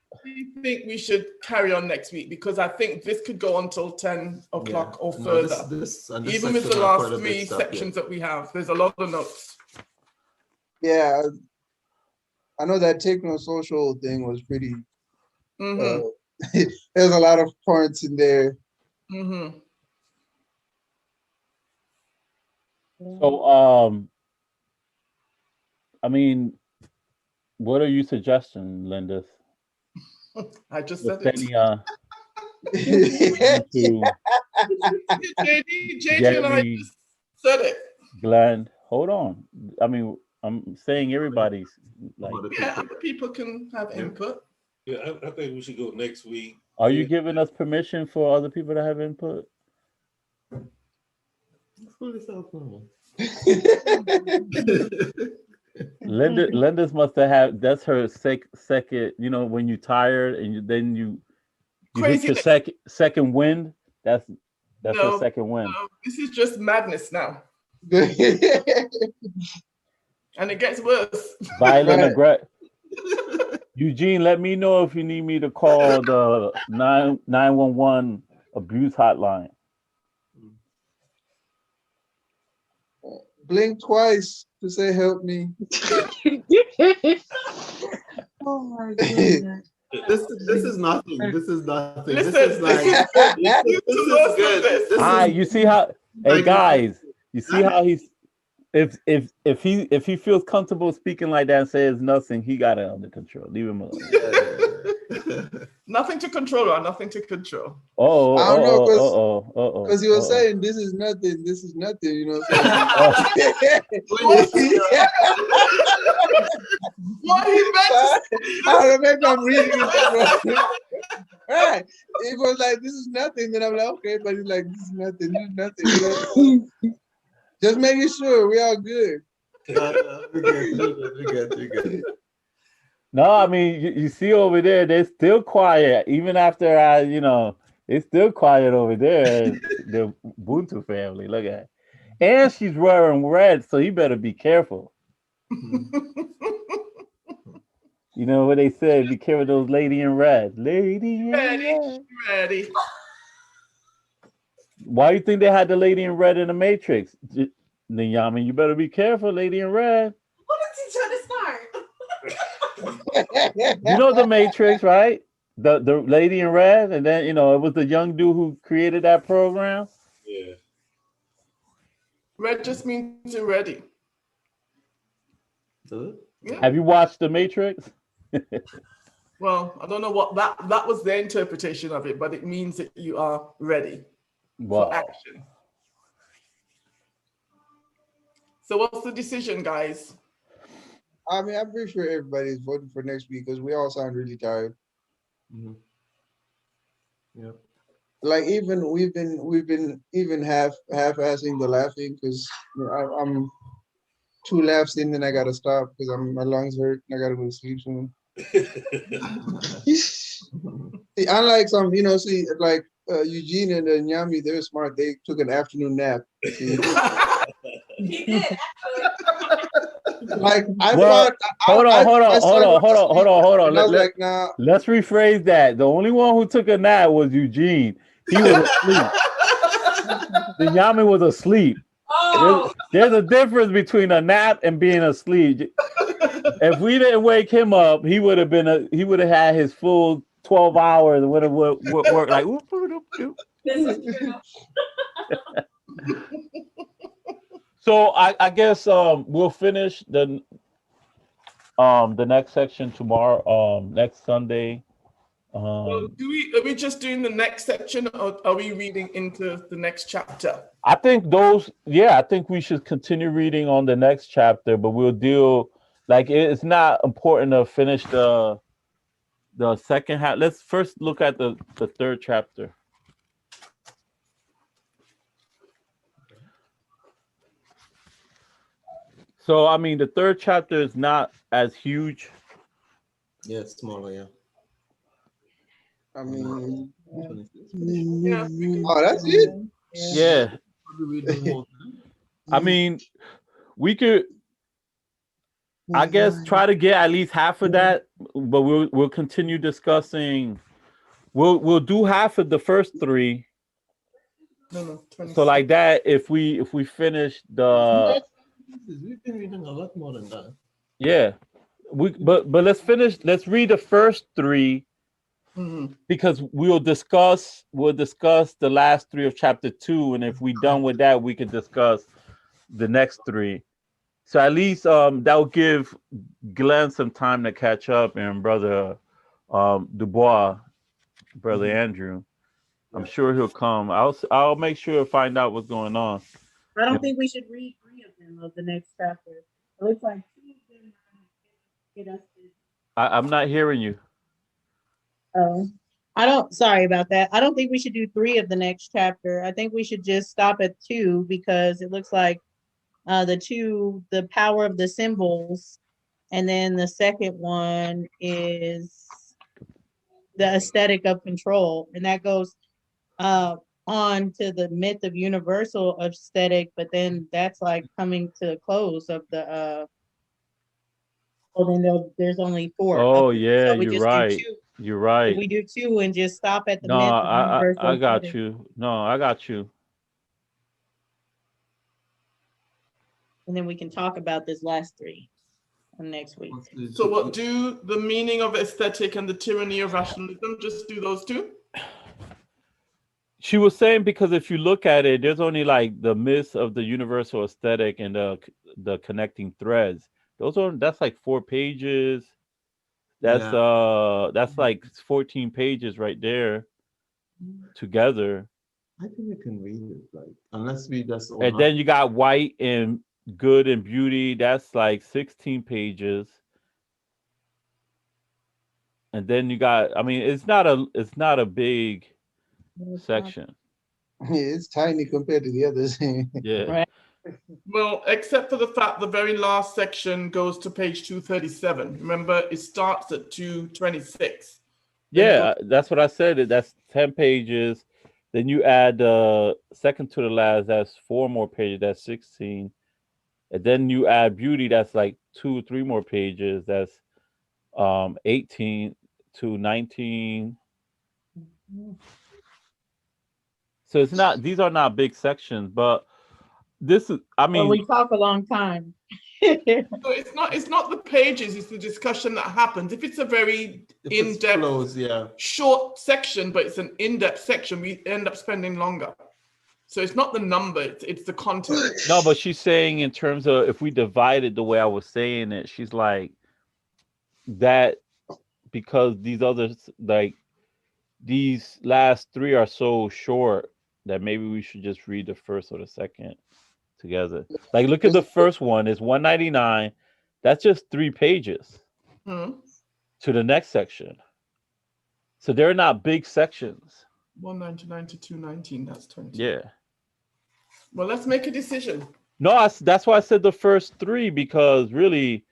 Speaker 1: think we should carry on next week, because I think this could go until 10 o'clock or further. Even with the last 3 sections that we have, there's a lot of notes.
Speaker 9: Yeah, I know that techno-social thing was pretty. There's a lot of points in there.
Speaker 2: So, I mean, what are you suggesting, Linda?
Speaker 1: I just said it. JD and I just said it.
Speaker 2: Glenn, hold on. I mean, I'm saying everybody's
Speaker 1: other people can have input.
Speaker 7: Yeah, I think we should go next week.
Speaker 2: Are you giving us permission for other people to have input? Linda's must have that's her second, when you're tired and then you hit your second wind, that's her second wind.
Speaker 1: No, this is just madness now. And it gets worse.
Speaker 2: Violent aggression. Eugene, let me know if you need me to call the 911 abuse hotline.
Speaker 9: Blink twice to say help me.
Speaker 6: Oh my goodness.
Speaker 3: This is nothing. This is nothing.
Speaker 1: Listen,
Speaker 3: this is like this is good.
Speaker 2: You see how? Hey guys, you see how he's? if he feels comfortable speaking like that and says nothing, he got it under control. Leave him alone.
Speaker 1: Nothing to control, or nothing to control.
Speaker 2: Oh,
Speaker 9: I don't know,
Speaker 2: because
Speaker 9: he was saying this is nothing, you know. So
Speaker 1: What he meant to
Speaker 9: I don't know, maybe I'm reading it wrong. Right. It was like, this is nothing. Then I'm like, okay, but he's like, this is nothing, You know? Just making sure we all good.
Speaker 3: We good.
Speaker 2: No, I mean, you see over there, they're still quiet. Even after it's still quiet over there. The Ubuntu family, look at it. And she's wearing red, so you better be careful. You know what they said? Be careful those lady in red. Lady in red.
Speaker 1: ready.
Speaker 2: Why you think they had the lady in red in the Matrix? Yami, you better be careful, lady in red.
Speaker 10: What is he trying to start?
Speaker 2: You know the Matrix, right? The lady in red, and then it was the young dude who created that program.
Speaker 7: Yeah.
Speaker 1: Red just means you're ready. Yeah.
Speaker 2: Have you watched the Matrix?
Speaker 1: Well, I don't know what that was their interpretation of it, but it means that you are ready for action. So what's the decision, guys?
Speaker 9: I mean, I'm pretty sure everybody's voting for next week because we all sound really tired.
Speaker 3: Yeah.
Speaker 9: Like we've been even half-assing the laughing because I'm 2 laughs in, then I gotta stop because my lungs hurt and I gotta go to sleep soon. See, unlike some, like Eugene and Nyami, they're smart. They took an afternoon nap.
Speaker 10: He did.
Speaker 9: Like
Speaker 2: Hold on.
Speaker 9: And I was like, nah.
Speaker 2: Let's rephrase that. The only one who took a nap was Eugene. He was asleep. The Yami was asleep.
Speaker 10: Oh.
Speaker 2: There's a difference between a nap and being asleep. If we didn't wake him up, he would have had his full 12 hours and would have worked like whoop, whoop, whoop.
Speaker 10: This is true.
Speaker 2: So I guess we'll finish the next section tomorrow, next Sunday.
Speaker 1: Well, are we just doing the next section, or are we reading into the next chapter?
Speaker 2: I think I think we should continue reading on the next chapter, but we'll deal it's not important to finish the second half. Let's first look at the third chapter. So I mean, the third chapter is not as huge.
Speaker 3: Yeah, it's smaller, yeah.
Speaker 9: I mean,
Speaker 1: Yeah.
Speaker 9: oh, that's it.
Speaker 2: Yeah. I mean, we could, I guess, try to get at least half of that, but we'll continue discussing. We'll do half of the first 3.
Speaker 1: No, 26.
Speaker 2: So like that, if we finish the.
Speaker 3: We've been reading a lot more than that.
Speaker 2: Yeah, but let's read the first 3. Because we'll discuss the last 3 of chapter 2, and if we're done with that, we can discuss the next 3. So at least that will give Glenn some time to catch up, and brother Dubois, brother Andrew, I'm sure he'll come. I'll make sure to find out what's going on.
Speaker 6: I don't think we should read 3 of them of the next chapter. It looks like 2 of them get us.
Speaker 2: I'm not hearing you.
Speaker 6: Oh, sorry about that. I don't think we should do 3 of the next chapter. I think we should just stop at 2 because it looks like the power of the symbols, and then the second one is the aesthetic of control, and that goes on to the myth of universal aesthetic, but then that's like coming to the close of the then there's only 4.
Speaker 2: Oh yeah,
Speaker 6: so we
Speaker 2: you're
Speaker 6: just
Speaker 2: right.
Speaker 6: do 2.
Speaker 2: You're right.
Speaker 6: We do 2 and just stop at the
Speaker 2: No,
Speaker 6: myth of universal
Speaker 2: I got
Speaker 6: aesthetic.
Speaker 2: you. No, I got you.
Speaker 6: And then we can talk about this last 3 next week.
Speaker 1: So what do the meaning of aesthetic and the tyranny of rationalism? Just do those 2?
Speaker 2: She was saying because if you look at it, there's only like the myths of the universal aesthetic and the connecting threads. That's like 4 pages. That's like 14 pages right there together.
Speaker 3: I think we can read it, like, unless we just.
Speaker 2: And then you got white and good and beauty. That's like 16 pages. And then you got, I mean, it's not a big section.
Speaker 9: It's tiny compared to the others.
Speaker 2: Yeah.
Speaker 6: Right.
Speaker 1: Well, except for the fact the very last section goes to page 237. Remember, it starts at 226.
Speaker 2: Yeah, that's what I said. That's 10 pages. Then you add the second to the last, that's 4 more pages, that's 16. And then you add beauty, that's like 2 or 3 more pages, that's 18 to 19. So these are not big sections, but this is, I mean,
Speaker 6: Well, we talk a long time.
Speaker 1: So it's not the pages, it's the discussion that happens. If it's a very in-depth, short section, but it's an in-depth section, we end up spending longer. So it's not the number, it's the content.
Speaker 2: No, but she's saying in terms of if we divide it the way I was saying it, she's like that because these others, like these last 3 are so short that maybe we should just read the first or the second together. Like look at the first one, it's 199. That's just 3 pages to the next section. So they're not big sections.
Speaker 1: 199 to 219, that's 20.
Speaker 2: Yeah.
Speaker 1: Well, let's make a decision.
Speaker 2: No, that's why I said the first 3, because really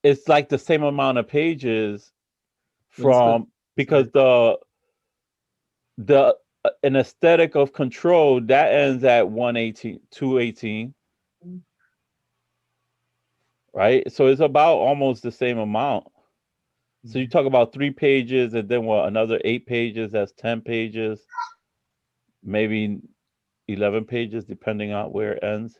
Speaker 2: it's like the same amount of pages from, because an aesthetic of control that ends at 118, 218. Right? So it's about almost the same amount. So you talk about 3 pages and then another 8 pages, that's 10 pages, maybe 11 pages, depending on where it ends.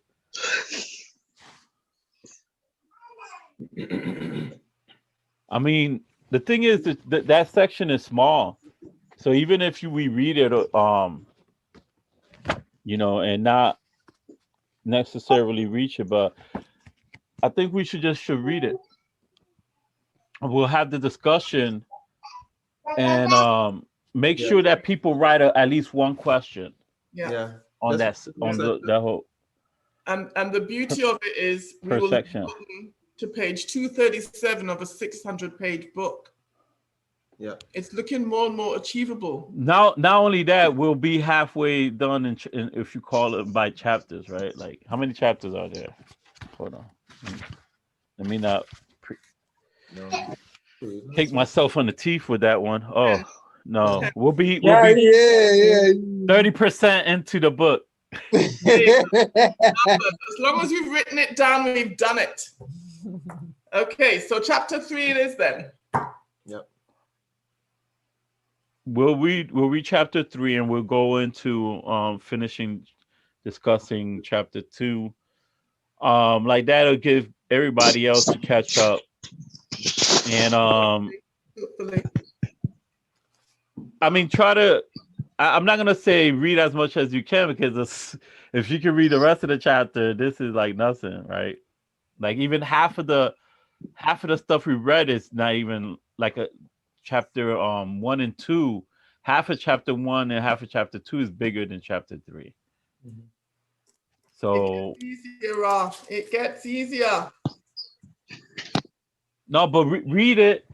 Speaker 2: I mean, the thing is that section is small. So even if we read it, and not necessarily reach it, but I think we should read it. We'll have the discussion and make sure that people write at least one question. On that whole.
Speaker 1: And the beauty of it is we will
Speaker 2: section.
Speaker 1: look to page 237 of a 600-page book.
Speaker 3: Yeah,
Speaker 1: it's looking more and more achievable.
Speaker 2: Now, not only that, we'll be halfway done in if you call it by chapters, right? Like, how many chapters are there? Hold on. Let me not take myself on the teeth with that one. Oh no, we'll be 30% into the book.
Speaker 1: As long as you've written it down, we've done it. Okay, so chapter 3 it is then.
Speaker 3: Yep.
Speaker 2: We'll read chapter 3 and we'll go into discussing chapter 2. Like that'll give everybody else to catch up. And I mean, I'm not gonna say read as much as you can, because if you can read the rest of the chapter, this is like nothing, right? Like even half of the stuff we read is not even like a chapter 1 and 2. Half of chapter 1 and half of chapter 2 is bigger than chapter 3.
Speaker 3: Mm-hmm.
Speaker 2: So
Speaker 1: it gets easier.
Speaker 2: No, but read it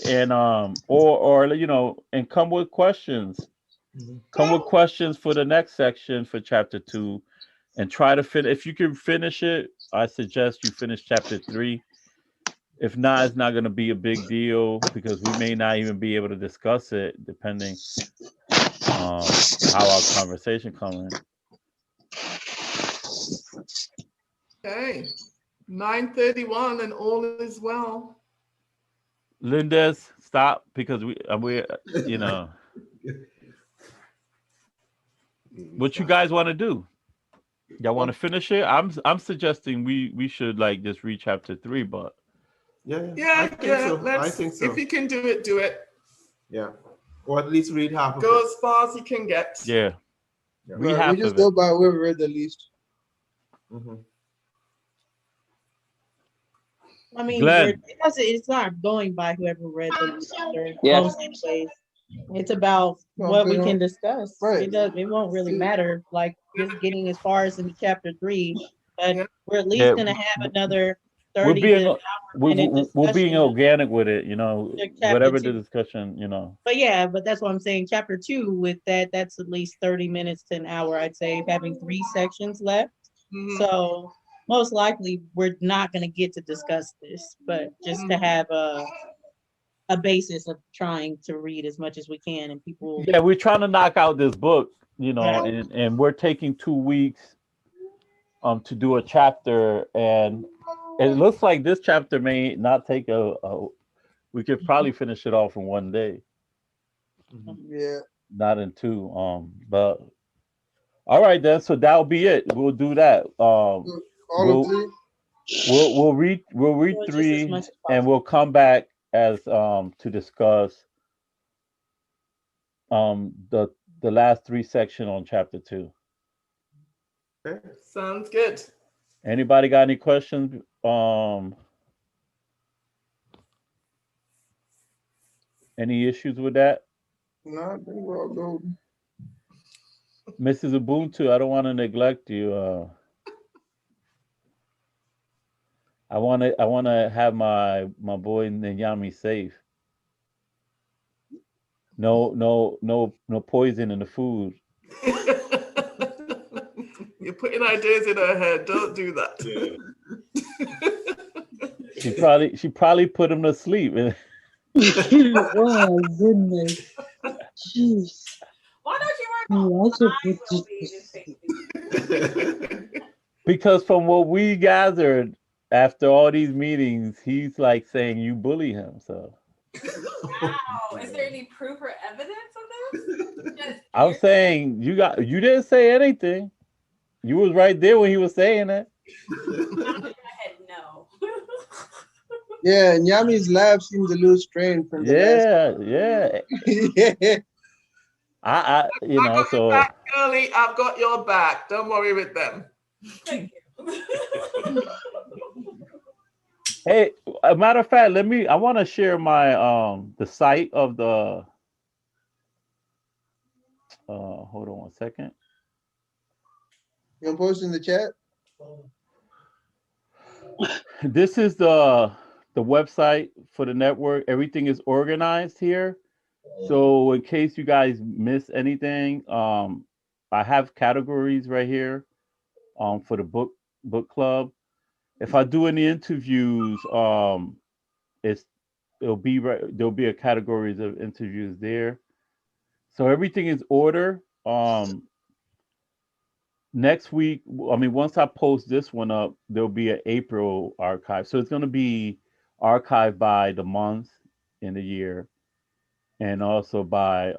Speaker 2: and or and come with questions.
Speaker 3: Mm-hmm.
Speaker 2: Come with questions for the next section for chapter 2, and try to finish. If you can finish it, I suggest you finish chapter 3. If not, it's not going to be a big deal, because we may not even be able to discuss it depending how our conversation comes in.
Speaker 1: Okay, 9:31 and all is well.
Speaker 2: Linda's, stop, because we what you guys want to do? Y'all want to finish it? I'm suggesting we should like just read chapter 3, but
Speaker 3: I think so.
Speaker 1: If you can do it, do it.
Speaker 3: Yeah. Or at least read half of
Speaker 1: Go
Speaker 3: it.
Speaker 1: as far as you can get.
Speaker 2: Yeah. Read
Speaker 9: Right, we
Speaker 2: half
Speaker 9: just
Speaker 2: of
Speaker 9: go
Speaker 2: it.
Speaker 9: by whoever read the least.
Speaker 3: Mhm.
Speaker 6: I mean,
Speaker 2: Glenn.
Speaker 6: it's not going by whoever read the letter
Speaker 5: Yeah.
Speaker 6: most anyways. It's about
Speaker 9: Well,
Speaker 6: what we
Speaker 9: you know,
Speaker 6: can discuss.
Speaker 9: right.
Speaker 6: It won't really matter, like just getting as far as into chapter 3, but
Speaker 1: Yeah.
Speaker 6: we're at least
Speaker 2: Yeah.
Speaker 6: gonna have another
Speaker 2: We're
Speaker 6: 30
Speaker 2: being
Speaker 6: to hour minute
Speaker 2: we're being
Speaker 6: discussion.
Speaker 2: organic with it, you know,
Speaker 6: Yeah, chapter
Speaker 2: whatever the
Speaker 6: 2.
Speaker 2: discussion, you know.
Speaker 6: But yeah, but that's what I'm saying. Chapter 2 with that's at least 30 minutes to an hour, I'd say, having 3 sections left.
Speaker 1: Mhm.
Speaker 6: So most likely we're not gonna get to discuss this, but just to have a basis of trying to read as much as we can, and people.
Speaker 2: Yeah, we're trying to knock out this book, you know,
Speaker 6: Right.
Speaker 2: and we're taking 2 weeks to do a chapter, and it looks like this chapter may not take we could probably finish it off in one day,
Speaker 9: Yeah.
Speaker 2: not in two. But all right then, so that'll be it. We'll do that.
Speaker 9: All
Speaker 2: We'll
Speaker 9: of three.
Speaker 2: we'll read
Speaker 6: Well, just as
Speaker 2: 3,
Speaker 6: much as
Speaker 2: and
Speaker 6: possible.
Speaker 2: we'll come back as to discuss the last 3 section on chapter 2.
Speaker 3: Okay.
Speaker 1: Sounds good.
Speaker 2: Anybody got any questions? Any issues with that?
Speaker 9: No, I think we're all golden.
Speaker 2: Mrs. Ubuntu, I don't want to neglect you. I want to have my boy Nyami safe. No poison in the food.
Speaker 1: You're putting ideas in her head. Don't do that.
Speaker 2: She probably put him to sleep.
Speaker 4: Oh my goodness. Jeez.
Speaker 10: Why don't you
Speaker 4: You
Speaker 10: work
Speaker 4: also
Speaker 10: on
Speaker 4: put
Speaker 10: mind
Speaker 4: it
Speaker 10: well-being and safety?
Speaker 2: Because from what we gathered after all these meetings, he's like saying you bully him. So
Speaker 10: Wow. Is there any proof or evidence of this? Just
Speaker 2: I'm
Speaker 10: hearsay?
Speaker 2: saying you didn't say anything. You was right there when he was saying it.
Speaker 10: I'm in my head, no.
Speaker 9: Yeah, Nyami's laugh seems a little strange from the
Speaker 2: Yeah.
Speaker 9: last.
Speaker 2: I you
Speaker 1: I
Speaker 2: know,
Speaker 1: got your
Speaker 2: so
Speaker 1: back, girlie. I've got your back. Don't worry with them.
Speaker 10: Thank you.
Speaker 2: hey, a matter of fact, I want to share my the site of the hold on one second.
Speaker 9: You gonna post in the chat?
Speaker 2: This is the website for the network. Everything is organized here. So in case you guys miss anything, I have categories right here for the book club. If I do any interviews, there'll be a categories of interviews there. So everything is order. Next week, I mean, once I post this one up, there'll be an April archive. So it's going to be archived by the month in the year, and also by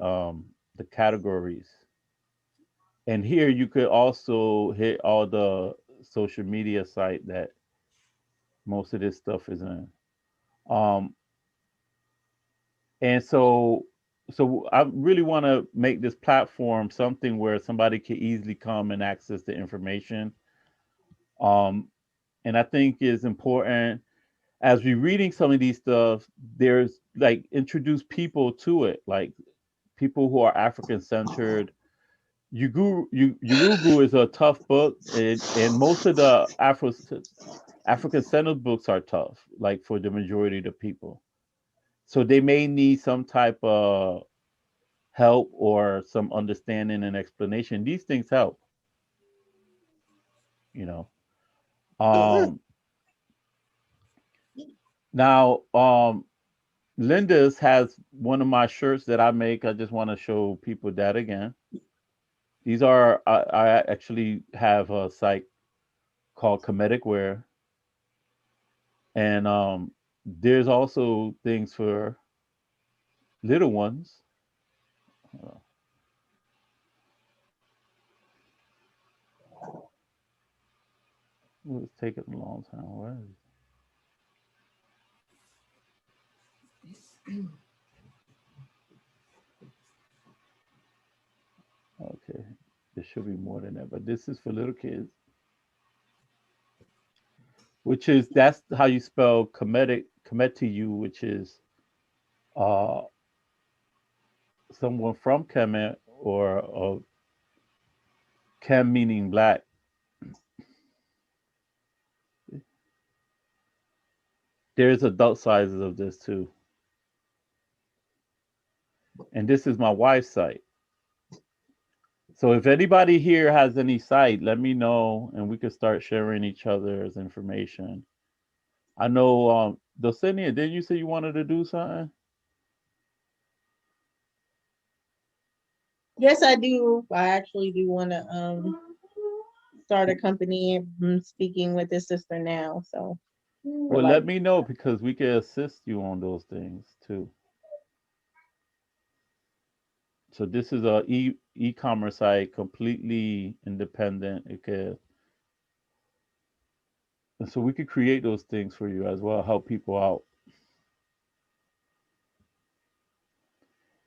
Speaker 2: the categories. And here you could also hit all the social media site that most of this stuff is in. Um, and so I really want to make this platform something where somebody can easily come and access the information. And I think is important as we're reading some of these stuff, there's like introduce people to it, like people who are African centered. Yurugu is a tough book, and most of the African centered books are tough, like for the majority of the people. So they may need some type of help or some understanding and explanation. These things help, you know. Um, now, Linda's has one of my shirts that I make. I just want to show people that again. These are I actually have a site called Comedic Wear, and there's also things for little ones. It's taking a long time. Where is it? should be more than that, but this is for little kids. Which is, that's how you spell Kemetu, which is someone from Kemet, or Kem meaning black. There's adult sizes of this too. And this is my wife's site. So if anybody here has any site, let me know and we can start sharing each other's information. I know, Dulcinea, didn't you say you wanted to do something?
Speaker 6: Yes, I do. I actually do want to start a company. I'm speaking with his sister now, so.
Speaker 2: Well, let me know because we can assist you on those things too. So this is a e-commerce site, completely independent. It could, and so we could create those things for you as well, help people out.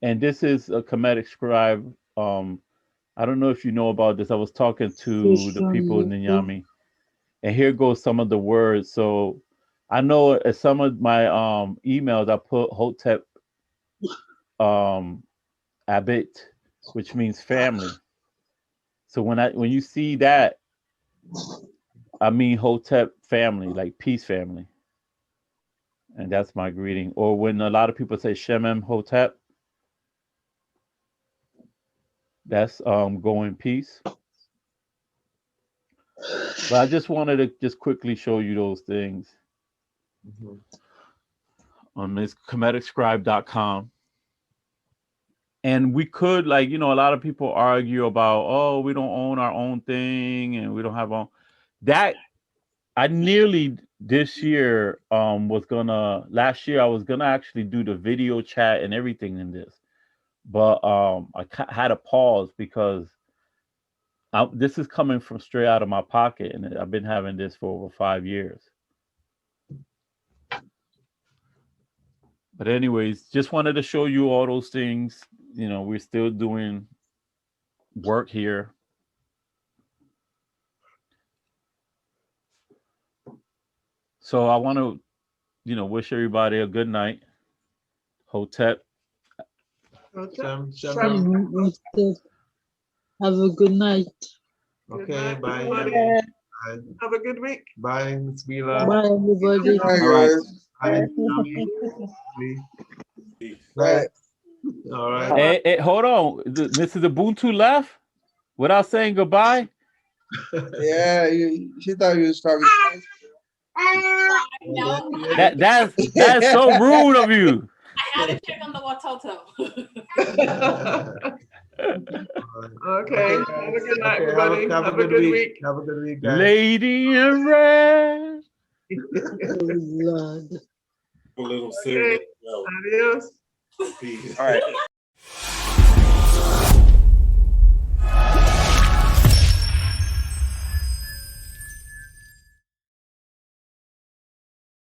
Speaker 2: And this is a Kemetic scribe. I don't know if you know about this. I was talking to the people in Ninyami, and here goes some of the words. So I know some of my emails I put Hotep Abit, which means family. So when you see that, I mean Hotep family, like peace family. And that's my greeting. Or when a lot of people say Shemem Hotep, that's go in peace. But I just wanted to just quickly show you those things. On this comedicscribe.com. And we could, like, a lot of people argue about, oh, we don't own our own thing and we don't have our own. That I nearly this year last year I was gonna actually do the video chat and everything in this, but I had to pause because this is coming from straight out of my pocket, and I've been having this for over 5 years. But anyways, just wanted to show you all those things. We're still doing work here. So I want to, wish everybody a good night. Hotep.
Speaker 3: Shem.
Speaker 4: Have a good night.
Speaker 3: Okay,
Speaker 1: Good
Speaker 3: bye.
Speaker 1: night,
Speaker 3: Bye.
Speaker 1: Have a good week.
Speaker 3: Bye, Ms. Bila.
Speaker 4: Bye, everybody.
Speaker 9: Hi,
Speaker 3: All right.
Speaker 9: guys.
Speaker 3: Bye.
Speaker 9: Bye.
Speaker 3: All right.
Speaker 2: Hey, hold on. Mrs. Ubuntu left without saying goodbye.
Speaker 9: Yeah, she thought you was talking.
Speaker 10: No,
Speaker 2: That's so rude of you.
Speaker 10: I had to check on the Watoto.
Speaker 1: Okay. Have a good night,
Speaker 3: Okay,
Speaker 1: everybody.
Speaker 3: have a good week. Have a good week, guys.
Speaker 2: Lady in red.
Speaker 4: Oh, Lord.
Speaker 7: A little
Speaker 1: Okay.
Speaker 7: serious.
Speaker 1: Adios.
Speaker 7: Peace.
Speaker 5: All right.